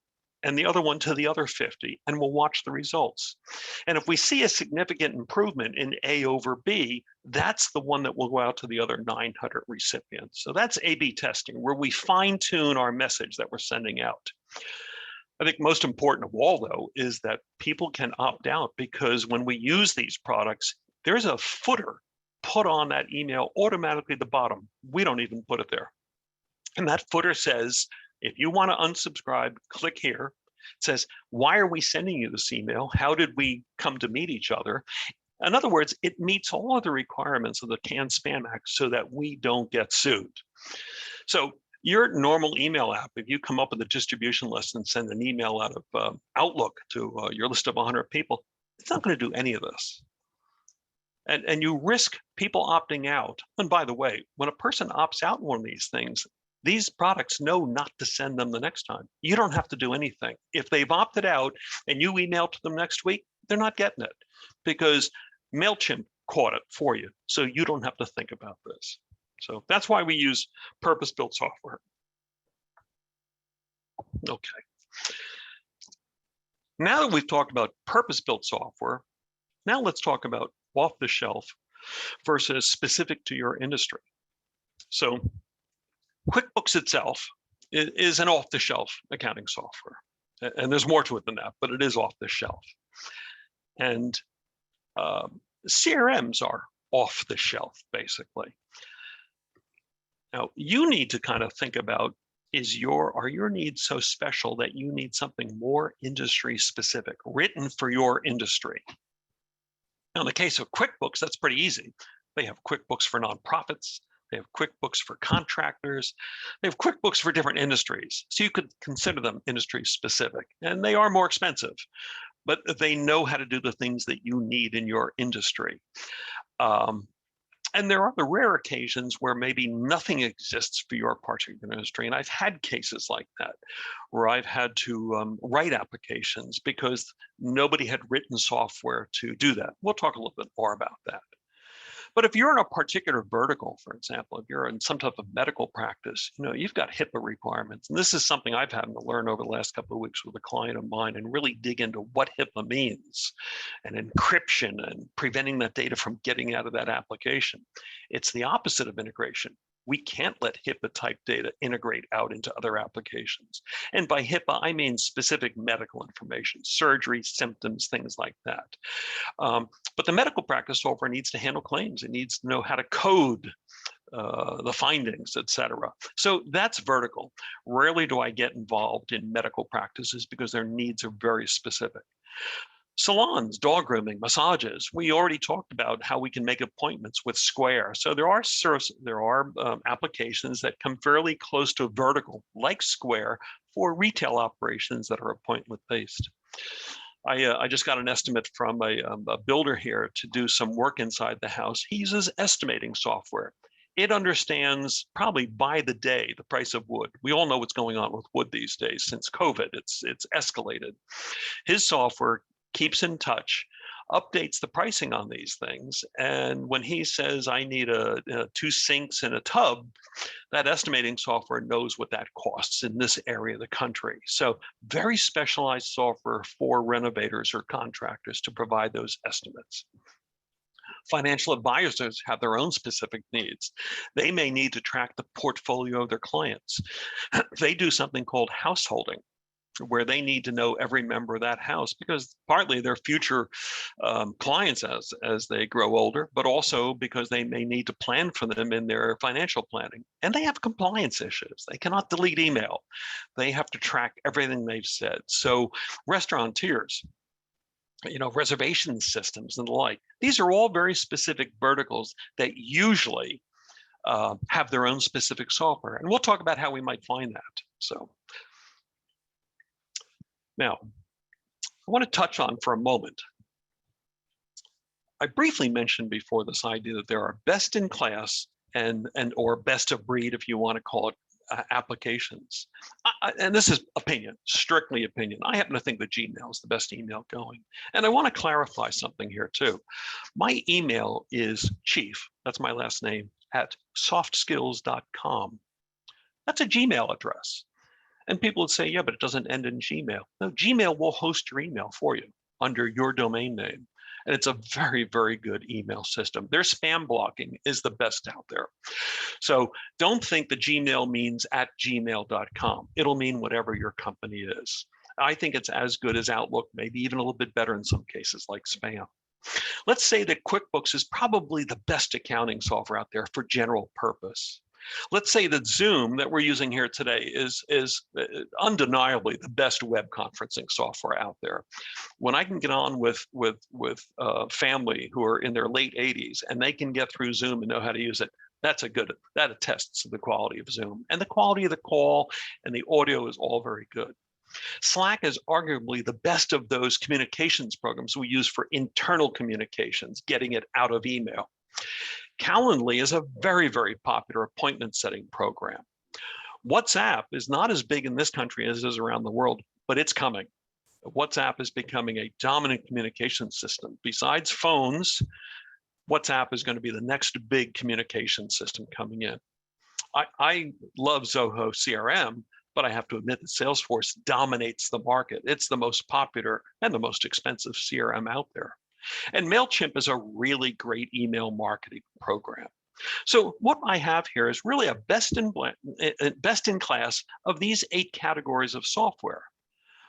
and the other one to the other 50, and we'll watch the results. And if we see a significant improvement in A over B, that's the one that will go out to the other 900 recipients. So that's A/B testing, where we fine tune our message that we're sending out. I think most important of all, though, is that people can opt out, because when we use these products, there's a footer put on that email automatically at the bottom. We don't even put it there. And that footer says, if you want to unsubscribe, click here. It says, why are we sending you this email? How did we come to meet each other? In other words, it meets all of the requirements of the CAN-SPAM Act so that we don't get sued. So your normal email app, if you come up with a distribution list and send an email out of Outlook to your list of 100 people, it's not going to do any of this. And you risk people opting out. And by the way, when a person opts out in one of these things, these products know not to send them the next time. You don't have to do anything. If they've opted out and you email to them next week, they're not getting it, because MailChimp caught it for you. So you don't have to think about this. So that's why we use purpose-built software. Okay. Now that we've talked about purpose-built software, now let's talk about off-the-shelf versus specific to your industry. So QuickBooks itself is an off-the-shelf accounting software. And there's more to it than that, but it is off-the-shelf. And CRMs are off-the-shelf, basically. Now, you need to kind of think about, are your needs so special that you need something more industry specific, written for your industry? Now, in the case of QuickBooks, that's pretty easy. They have QuickBooks for nonprofits. They have QuickBooks for contractors. They have QuickBooks for different industries. So you could consider them industry specific, and they are more expensive, but they know how to do the things that you need in your industry. And there are the rare occasions where maybe nothing exists for your particular industry. And I've had cases like that, where I've had to write applications because nobody had written software to do that. We'll talk a little bit more about that. But if you're in a particular vertical, for example, if you're in some type of medical practice, you've got HIPAA requirements. And this is something I've had to learn over the last couple of weeks with a client of mine, and really dig into what HIPAA means, and encryption, and preventing that data from getting out of that application. It's the opposite of integration. We can't let HIPAA type data integrate out into other applications. And by HIPAA, I mean specific medical information, surgery, symptoms, things like that. But the medical practice software needs to handle claims. It needs to know how to code the findings, et cetera. So that's vertical. Rarely do I get involved in medical practices because their needs are very specific. Salons, dog grooming, massages. We already talked about how we can make appointments with Square. So there are applications that come fairly close to a vertical, like Square, for retail operations that are appointment based. I just got an estimate from a builder here to do some work inside the house. He uses estimating software. It understands probably by the day the price of wood. We all know what's going on with wood these days. Since COVID, it's escalated. His software keeps in touch, updates the pricing on these things. And when he says, I need 2 sinks and a tub, that estimating software knows what that costs in this area of the country. So very specialized software for renovators or contractors to provide those estimates. Financial advisors have their own specific needs. They may need to track the portfolio of their clients. They do something called householding, where they need to know every member of that house, because partly they're future clients as they grow older, but also because they may need to plan for them in their financial planning. And they have compliance issues. They cannot delete email. They have to track everything they've said. So restaurateurs, reservation systems and the like, these are all very specific verticals that usually have their own specific software. And we'll talk about how we might find that. So now, I want to touch on for a moment. I briefly mentioned before this idea that there are best in class and or best of breed, if you want to call it, applications. And this is opinion, strictly opinion. I happen to think that Gmail is the best email going. And I want to clarify something here too. My email is Chieff, that's my last name, at softskills.com. That's a Gmail address. And people would say, yeah, but it doesn't end in Gmail. No, Gmail will host your email for you under your domain name. And it's a very, very good email system. Their spam blocking is the best out there. So don't think that Gmail means at gmail.com. It'll mean whatever your company is. I think it's as good as Outlook, maybe even a little bit better in some cases, like spam. Let's say that QuickBooks is probably the best accounting software out there for general purpose. Let's say that Zoom that we're using here today is undeniably the best web conferencing software out there. When I can get on with family who are in their late 80s and they can get through Zoom and know how to use it, that attests to the quality of Zoom. And the quality of the call and the audio is all very good. Slack is arguably the best of those communications programs we use for internal communications, getting it out of email. Calendly is a very, very popular appointment setting program. WhatsApp is not as big in this country as it is around the world, but it's coming. WhatsApp is becoming a dominant communication system. Besides phones, WhatsApp is going to be the next big communication system coming in. I love Zoho CRM, but I have to admit that Salesforce dominates the market. It's the most popular and the most expensive CRM out there. And MailChimp is a really great email marketing program. So what I have here is really a best in class of these 8 categories of software.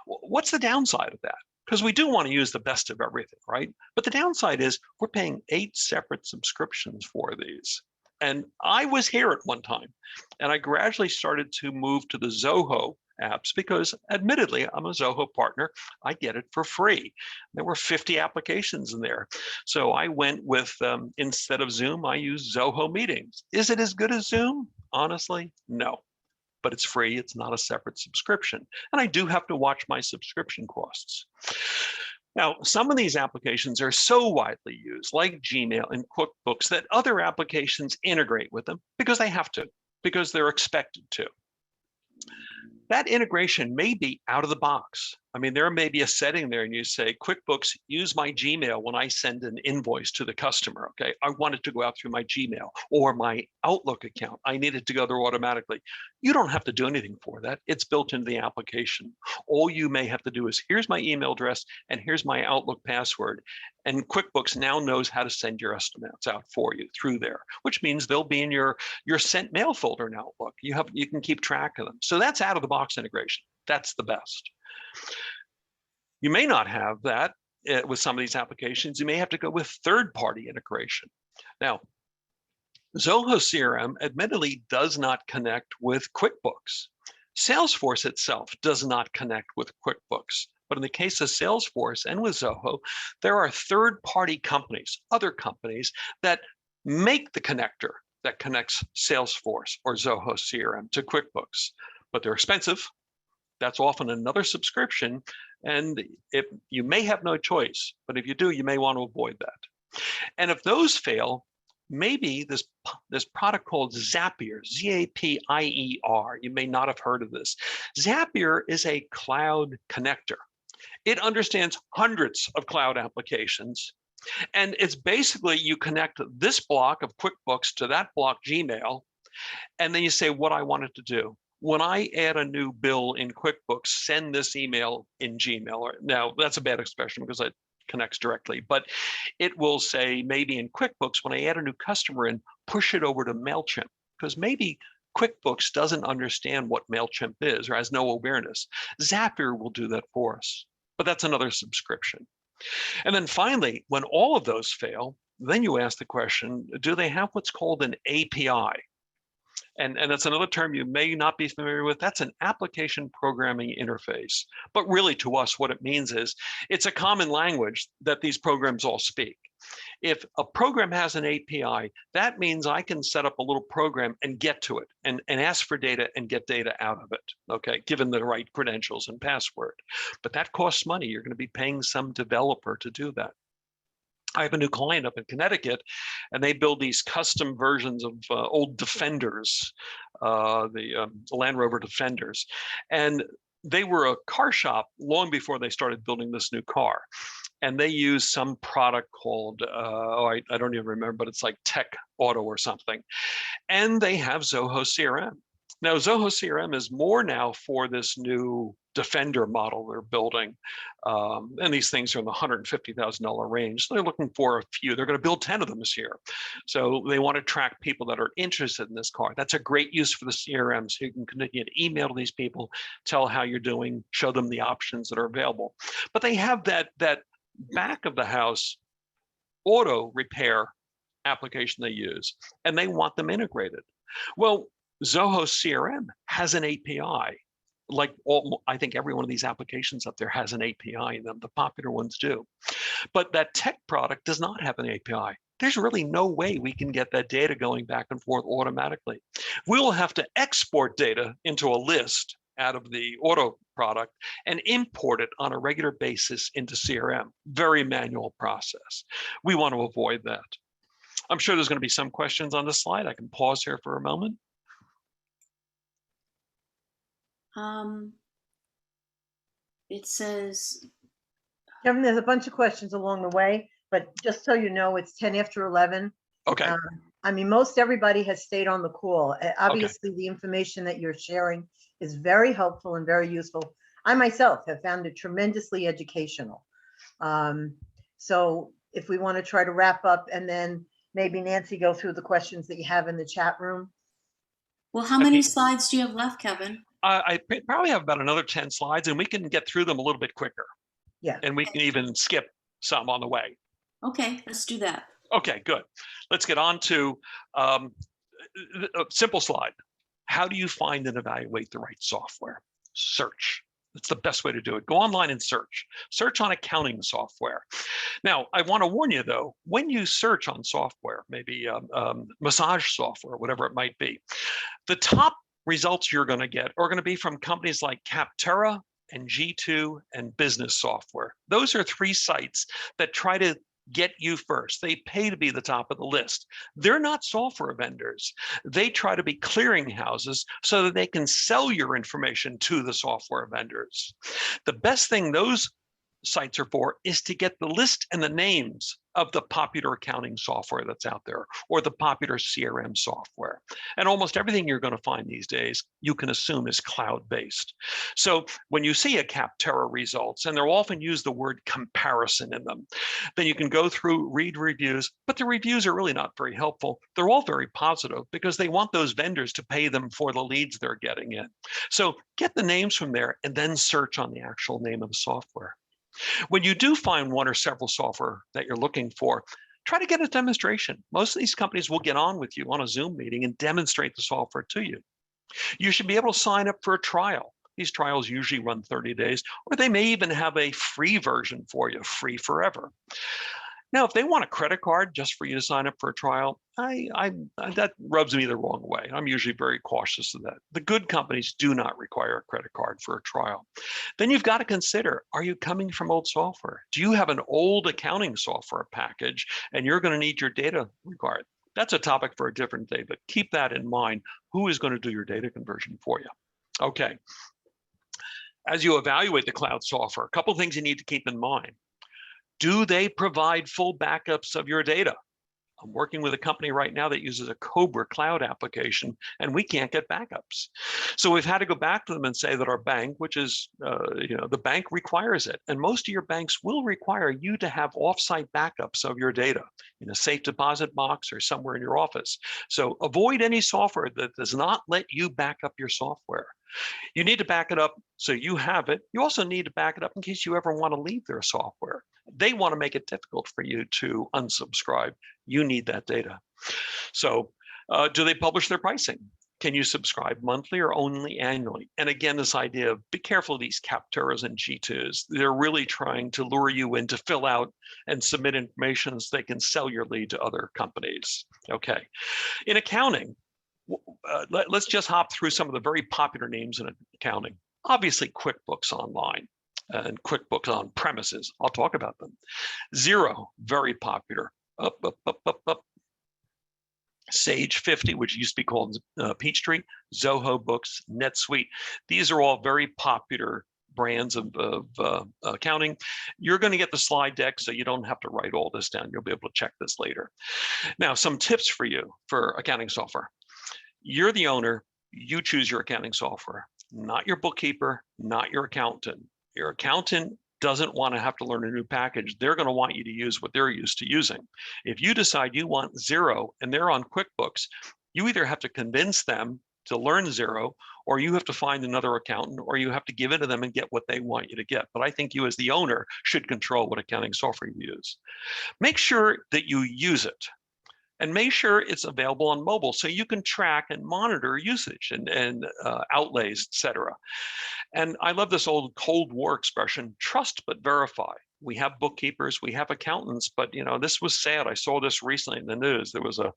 What's the downside of that? Because we do want to use the best of everything, right? But the downside is we're paying 8 separate subscriptions for these. And I was here at one time, and I gradually started to move to the Zoho apps because admittedly, I'm a Zoho partner. I get it for free. There were 50 applications in there. So I went with, instead of Zoom, I use Zoho Meetings. Is it as good as Zoom? Honestly, no. But it's free. It's not a separate subscription. And I do have to watch my subscription costs. Now, some of these applications are so widely used, like Gmail and QuickBooks, that other applications integrate with them because they have to, because they're expected to. That integration may be out of the box. I mean, there may be a setting there and you say, QuickBooks, use my Gmail when I send an invoice to the customer, okay? I want it to go out through my Gmail or my Outlook account. I need it to go there automatically. You don't have to do anything for that. It's built into the application. All you may have to do is, here's my email address and here's my Outlook password. And QuickBooks now knows how to send your estimates out for you through there, which means they'll be in your sent mail folder in Outlook. You can keep track of them. So that's out of the box integration. That's the best. You may not have that with some of these applications. You may have to go with third-party integration. Now, Zoho CRM admittedly does not connect with QuickBooks. Salesforce itself does not connect with QuickBooks, But in the case of Salesforce and with Zoho, there are third-party companies, other companies that make the connector that connects Salesforce or Zoho CRM to QuickBooks, but they're expensive. That's often another subscription, and if you may have no choice, but if you do, you may want to avoid that. And if those fail, maybe this product called Zapier, Z-A-P-I-E-R, you may not have heard of this. Zapier is a cloud connector. It understands hundreds of cloud applications, and it's basically you connect this block of QuickBooks to that block Gmail, and then you say what I want it to do. When I add a new bill in QuickBooks, send this email in Gmail. Now, that's a bad expression because it connects directly, but it will say maybe in QuickBooks, when I add a new customer in, push it over to MailChimp, because maybe QuickBooks doesn't understand what MailChimp is or has no awareness. Zapier will do that for us, but that's another subscription. And then finally, when all of those fail, then you ask the question, do they have what's called an API? And that's another term you may not be familiar with. That's an application programming interface. But really to us, what it means is it's a common language that these programs all speak. If a program has an API, that means I can set up a little program and get to it and ask for data and get data out of it, okay, given the right credentials and password. But that costs money. You're going to be paying some developer to do that. I have a new client up in Connecticut, and they build these custom versions of old Defenders, the Land Rover Defenders. And they were a car shop long before they started building this new car. And they use some product called, I don't even remember, but it's like Tech Auto or something. And they have Zoho CRM. Now, Zoho CRM is more now for this new Defender model they're building. And these things are in the $150,000 range. So they're looking for a few. They're going to build 10 of them this year. So they want to track people that are interested in this car. That's a great use for the CRM. So you can continue to email to these people, tell how you're doing, show them the options that are available. But they have that back of the house auto repair application they use, and they want them integrated. Well, Zoho CRM has an API. Like I think every one of these applications up there has an API in them. The popular ones do. But that tech product does not have an API. There's really no way we can get that data going back and forth automatically. We will have to export data into a list out of the auto product and import it on a regular basis into CRM. Very manual process. We want to avoid that. I'm sure there's going to be some questions on this slide. I can pause here for a moment. It says, Kevin, there's a bunch of questions along the way, but just so you know, it's 10 after 11. Okay. I mean, most everybody has stayed on the call. Obviously, the information that you're sharing is very helpful and very useful. I myself have found it tremendously educational. So if we want to try to wrap up and then maybe Nancy go through the questions that you have in the chat room. well, how many slides do you have left, Kevin? I probably have about another 10 slides, and we can get through them a little bit quicker. Yeah. And we can even skip some on the way. Okay, let's do that. Okay, good. Let's get on to a simple slide. How do you find and evaluate the right software? Search. That's the best way to do it. Go online and search. Search on accounting software. Now, I want to warn you, though, when you search on software, maybe massage software, whatever it might be, the top results you're going to get are going to be from companies like Capterra and G2 and Business Software. Those are 3 sites that try to get you first. They pay to be the top of the list. They're not software vendors. They try to be clearinghouses so that they can sell your information to the software vendors. The best thing those sites are for is to get the list and the names of the popular accounting software that's out there, or the popular CRM software. And almost everything you're going to find these days, you can assume is cloud-based. So when you see a Capterra results, and they'll often use the word comparison in them, then you can go through, read reviews, but the reviews are really not very helpful. They're all very positive because they want those vendors to pay them for the leads they're getting in. So get the names from there and then search on the actual name of the software. When you do find one or several software that you're looking for, try to get a demonstration. Most of these companies will get on with you on a Zoom meeting and demonstrate the software to you. You should be able to sign up for a trial. These trials usually run 30 days, or they may even have a free version for you, free forever. Now, if they want a credit card just for you to sign up for a trial, that rubs me the wrong way. I'm usually very cautious of that. The good companies do not require a credit card for a trial. Then you've got to consider, are you coming from old software? Do you have an old accounting software package and you're going to need your data required? That's a topic for a different day, but keep that in mind. Who is going to do your data conversion for you? Okay. As you evaluate the cloud software, a couple of things you need to keep in mind. Do they provide full backups of your data? I'm working with a company right now that uses a Cobra cloud application, and we can't get backups. So we've had to go back to them and say that our bank, which is, the bank requires it. And most of your banks will require you to have offsite backups of your data in a safe deposit box or somewhere in your office. So avoid any software that does not let you back up your software. You need to back it up so you have it. You also need to back it up in case you ever want to leave their software. They want to make it difficult for you to unsubscribe. You need that data. So do they publish their pricing? Can you subscribe monthly or only annually? And again, this idea of be careful of these Capturas and G2s. They're really trying to lure you in to fill out and submit information so they can sell your lead to other companies. Okay. In accounting, let's just hop through some of the very popular names in accounting. Obviously, QuickBooks Online and QuickBooks on premises. I'll talk about them. Xero, very popular. Up. Sage 50, which used to be called Peachtree, Zoho Books, NetSuite. These are all very popular brands of accounting. You're going to get the slide deck, so you don't have to write all this down. You'll be able to check this later. Now, some tips for you for accounting software. You're the owner. You choose your accounting software, not your bookkeeper, not your accountant. Your accountant doesn't want to have to learn a new package. They're going to want you to use what they're used to using. If you decide you want Xero and they're on QuickBooks, you either have to convince them to learn Xero, or you have to find another accountant, or you have to give it to them and get what they want you to get. But I think you as the owner should control what accounting software you use. Make sure that you use it. And make sure it's available on mobile so you can track and monitor usage and outlays, et cetera. And I love this old Cold War expression, trust but verify. We have bookkeepers, we have accountants, but this was sad. I saw this recently in the news. There was a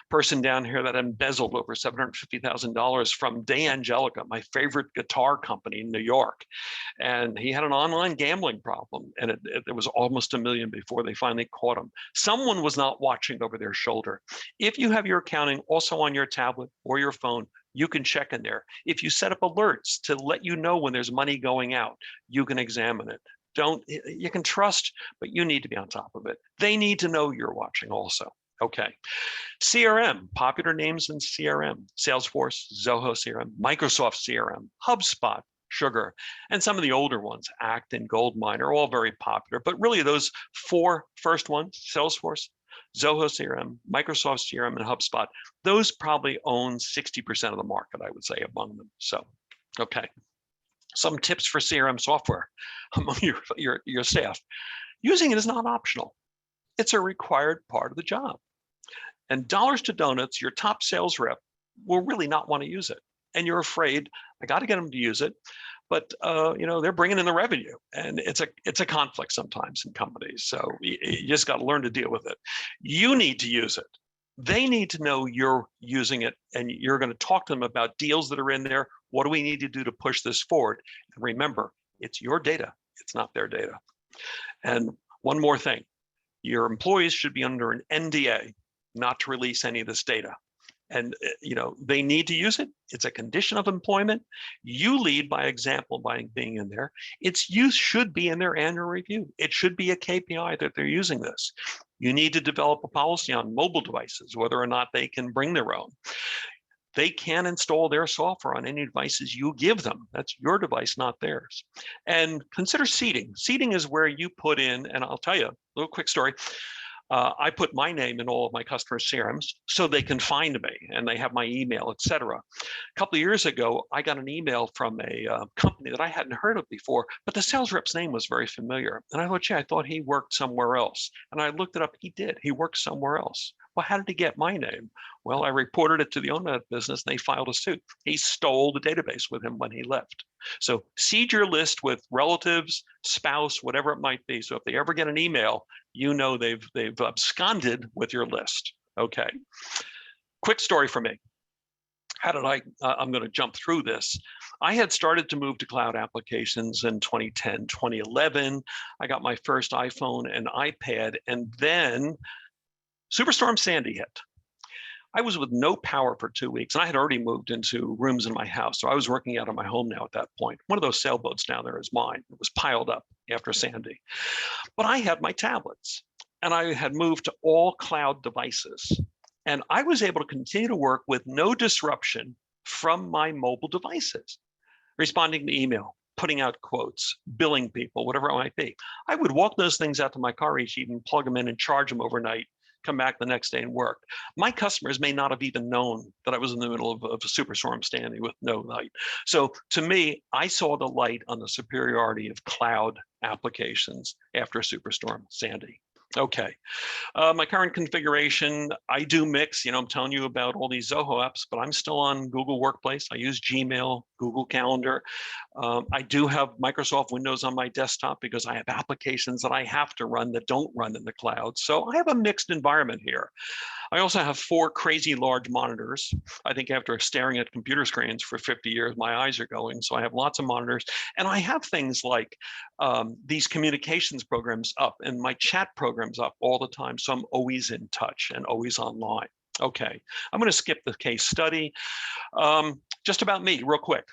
person down here that embezzled over $750,000 from De Angelica, my favorite guitar company in New York. And he had an online gambling problem, and it was almost $1 million before they finally caught him. Someone was not watching over their shoulder. If you have your accounting also on your tablet or your phone, you can check in there. If you set up alerts to let you know when there's money going out, you can examine it. You can trust, but you need to be on top of it. They need to know you're watching also. Okay. CRM, popular names in CRM, Salesforce, Zoho CRM, Microsoft CRM, HubSpot, Sugar, and some of the older ones, Act and Goldmine, are all very popular. But really those four first ones, Salesforce, Zoho CRM, Microsoft CRM, and HubSpot, those probably own 60% of the market, I would say, among them. So, okay. Some tips for CRM software among your staff. Using it is not optional. It's a required part of the job. And dollars to donuts, your top sales rep will really not want to use it. And you're afraid, I got to get them to use it. But they're bringing in the revenue, and it's a conflict sometimes in companies. So you just got to learn to deal with it. You need to use it. They need to know you're using it, and you're going to talk to them about deals that are in there. What do we need to do to push this forward? And remember, it's your data. It's not their data. And one more thing, your employees should be under an NDA not to release any of this data. And they need to use it. It's a condition of employment. You lead by example by being in there. Its use should be in their annual review. It should be a KPI that they're using this. You need to develop a policy on mobile devices, whether or not they can bring their own. They can install their software on any devices you give them. That's your device, not theirs. And consider seeding. Seeding is where you put in, and I'll tell you a little quick story. I put my name in all of my customer CRMs so they can find me and they have my email, et cetera. A couple of years ago, I got an email from a company that I hadn't heard of before, but the sales rep's name was very familiar. And I thought, gee, I thought he worked somewhere else. And I looked it up. He did. He worked somewhere else. Well, how did he get my name? Well, I reported it to the owner of the business and they filed a suit. He stole the database with him when he left. So seed your list with relatives, spouse, whatever it might be. So if they ever get an email, you know they've absconded with your list. Okay. Quick story for me. How did I'm going to jump through this. I had started to move to cloud applications in 2010, 2011. I got my first iPhone and iPad, and then Superstorm Sandy hit. I was with no power for 2 weeks, and I had already moved into rooms in my house. So I was working out of my home now at that point. One of those sailboats down there is mine. It was piled up after Sandy. But I had my tablets, and I had moved to all cloud devices. And I was able to continue to work with no disruption from my mobile devices, responding to email, putting out quotes, billing people, whatever it might be. I would walk those things out to my car each evening, plug them in and charge them overnight, come back the next day and work. My customers may not have even known that I was in the middle of a superstorm Sandy with no light. So to me, I saw the light on the superiority of cloud applications after Superstorm Sandy. Okay, my current configuration, I do mix, I'm telling you about all these Zoho apps, but I'm still on Google Workplace. I use Gmail, Google Calendar. I do have Microsoft Windows on my desktop because I have applications that I have to run that don't run in the cloud. So I have a mixed environment here. I also have 4 crazy large monitors. I think after staring at computer screens for 50 years, my eyes are going. So I have lots of monitors. And I have things like these communications programs up and my chat programs up all the time. So I'm always in touch and always online. Okay, I'm going to skip the case study. Just about me, real quick.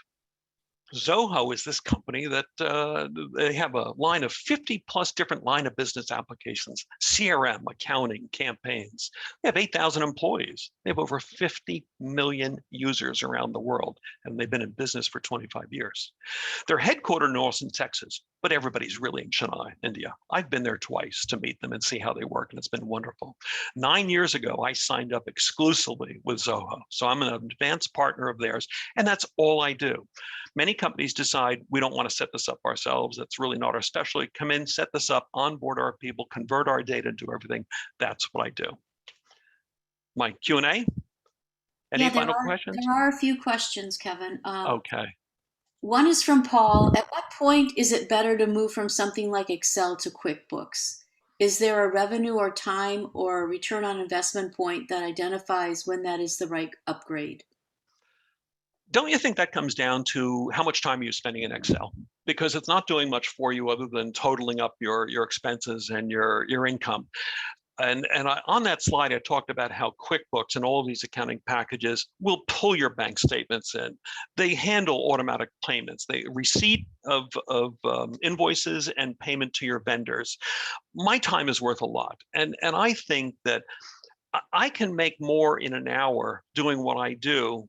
Zoho is this company that they have a line of 50 plus different line of business applications, CRM, accounting, campaigns. They have 8,000 employees. They have over 50 million users around the world, and they've been in business for 25 years. They're headquartered in Austin, Texas, but everybody's really in Chennai, India. I've been there twice to meet them and see how they work, and it's been wonderful. 9 years ago, I signed up exclusively with Zoho. So I'm an advanced partner of theirs, and that's all I do. Many companies decide we don't want to set this up ourselves. That's really not our specialty. Come in, set this up, onboard our people, convert our data into everything. That's what I do. My Q&A? Any final questions? There are a few questions, Kevin. Okay. One is from Paul. At what point is it better to move from something like Excel to QuickBooks? Is there a revenue or time or return on investment point that identifies when that is the right upgrade? Don't you think that comes down to how much time you're spending in Excel? Because it's not doing much for you other than totaling up your expenses and your income. And on that slide, I talked about how QuickBooks and all of these accounting packages will pull your bank statements in. They handle automatic payments. They receipt of invoices and payment to your vendors. My time is worth a lot. And I think that I can make more in an hour doing what I do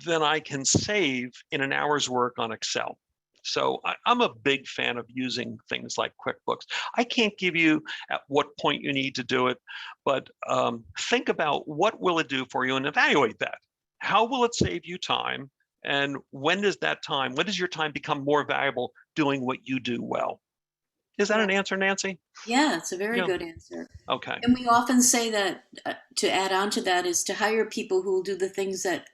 than I can save in an hour's work on Excel. So I'm a big fan of using things like QuickBooks. I can't give you at what point you need to do it, but think about what will it do for you and evaluate that. How will it save you time? And when does your time become more valuable doing what you do well? Is that an answer, Nancy? Yeah, it's a very good answer. Okay. And we often say that to add on to that is to hire people who will do the things that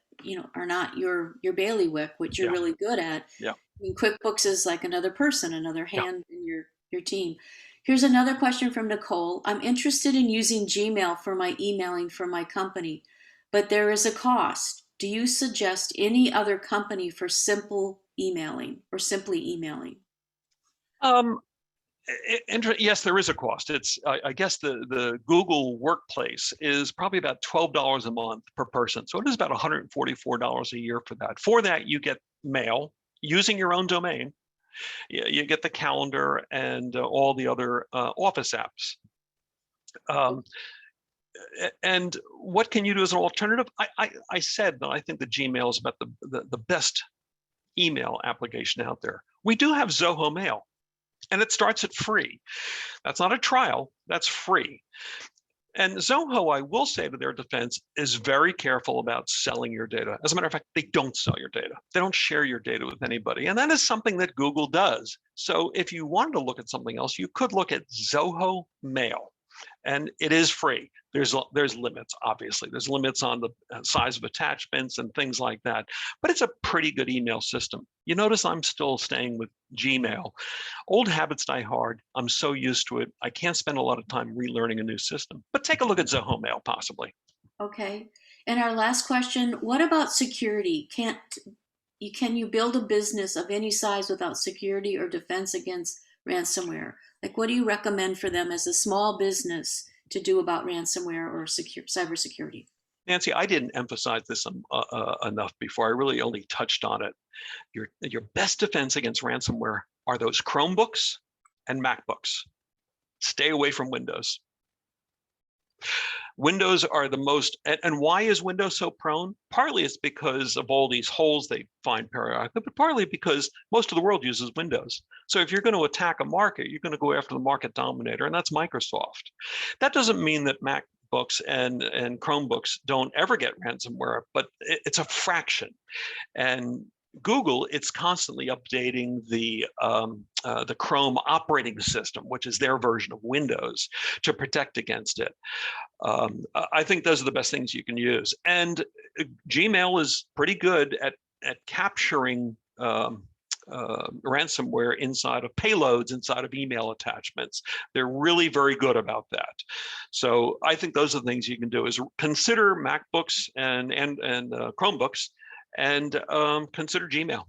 are not your bailiwick, which you're really good at. Yeah. I mean, QuickBooks is like another person, another hand in your team. Here's another question from Nicole. I'm interested in using Gmail for my emailing for my company, but there is a cost. Do you suggest any other company for simple emailing or simply emailing? Yes, there is a cost. It's I guess the Google Workplace is probably about $12 a month per person. So it is about $144 a year for that. For that, you get mail using your own domain. You get the calendar and all the other Office apps. And what can you do as an alternative? I said that I think the Gmail is about the best email application out there. We do have Zoho Mail. And it starts at free. That's not a trial, that's free. And Zoho, I will say to their defense, is very careful about selling your data. As a matter of fact, they don't sell your data. They don't share your data with anybody. And that is something that Google does. So if you wanted to look at something else, you could look at Zoho Mail. And it is free. There's limits, obviously. There's limits on the size of attachments and things like that. But it's a pretty good email system. You notice I'm still staying with Gmail. Old habits die hard. I'm so used to it. I can't spend a lot of time relearning a new system. But take a look at Zoho Mail, possibly. Okay. And our last question, what about security? Can you build a business of any size without security or defense against ransomware? Like, what do you recommend for them as a small business to do about ransomware or cybersecurity? Nancy, I didn't emphasize this enough before. I really only touched on it. Your best defense against ransomware are those Chromebooks and MacBooks. Stay away from Windows. Windows are the most, and why is Windows so prone? Partly it's because of all these holes they find periodically, but partly because most of the world uses Windows. So if you're going to attack a market, you're going to go after the market dominator, and that's Microsoft. That doesn't mean that MacBooks and Chromebooks don't ever get ransomware, but it's a fraction. And Google, it's constantly updating the Chrome operating system, which is their version of Windows, to protect against it. I think those are the best things you can use. And Gmail is pretty good at capturing ransomware inside of payloads, inside of email attachments. They're really very good about that. So I think those are the things you can do, is consider MacBooks and Chromebooks, and consider Gmail.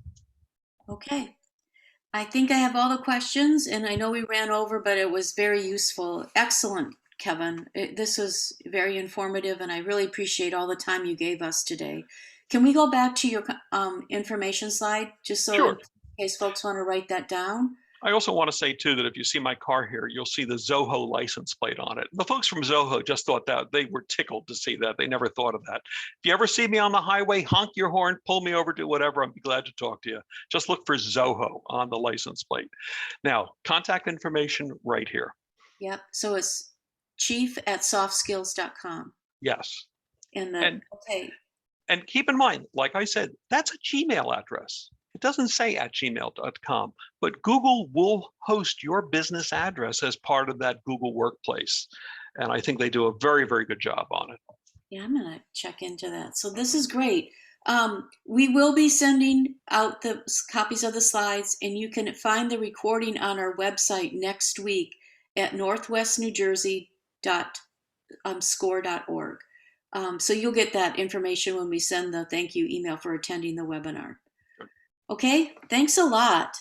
Okay. I think I have all the questions, and I know we ran over, but it was very useful. Excellent, Kevin. This was very informative, and I really appreciate all the time you gave us today. Can we go back to your information slide, just so Sure. in case folks want to write that down? I also want to say, too, that if you see my car here, you'll see the Zoho license plate on it. The folks from Zoho just thought that. They were tickled to see that. They never thought of that. If you ever see me on the highway, honk your horn, pull me over, do whatever. I'd be glad to talk to you. Just look for Zoho on the license plate. Now, contact information right here. Yep. So it's chieff@softskills.com. Yes. Okay. And keep in mind, like I said, that's a Gmail address. It doesn't say @gmail.com, but Google will host your business address as part of that Google Workplace. And I think they do a very, very good job on it. Yeah, I'm going to check into that. So this is great. We will be sending out the copies of the slides, and you can find the recording on our website next week at northwestnewjersey.score.org. So you'll get that information when we send the thank you email for attending the webinar. Okay, thanks a lot.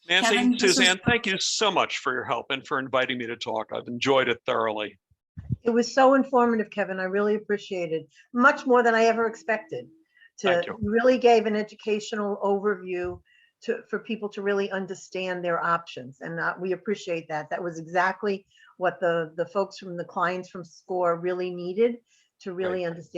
Nancy, Kevin, Suzanne, thank you so much for your help and for inviting me to talk. I've enjoyed it thoroughly. It was so informative, Kevin. I really appreciate it. Much more than I ever expected. Thank you. You really gave an educational overview for people to really understand their options. And we appreciate that. That was exactly what the folks from the clients from SCORE really needed to really understand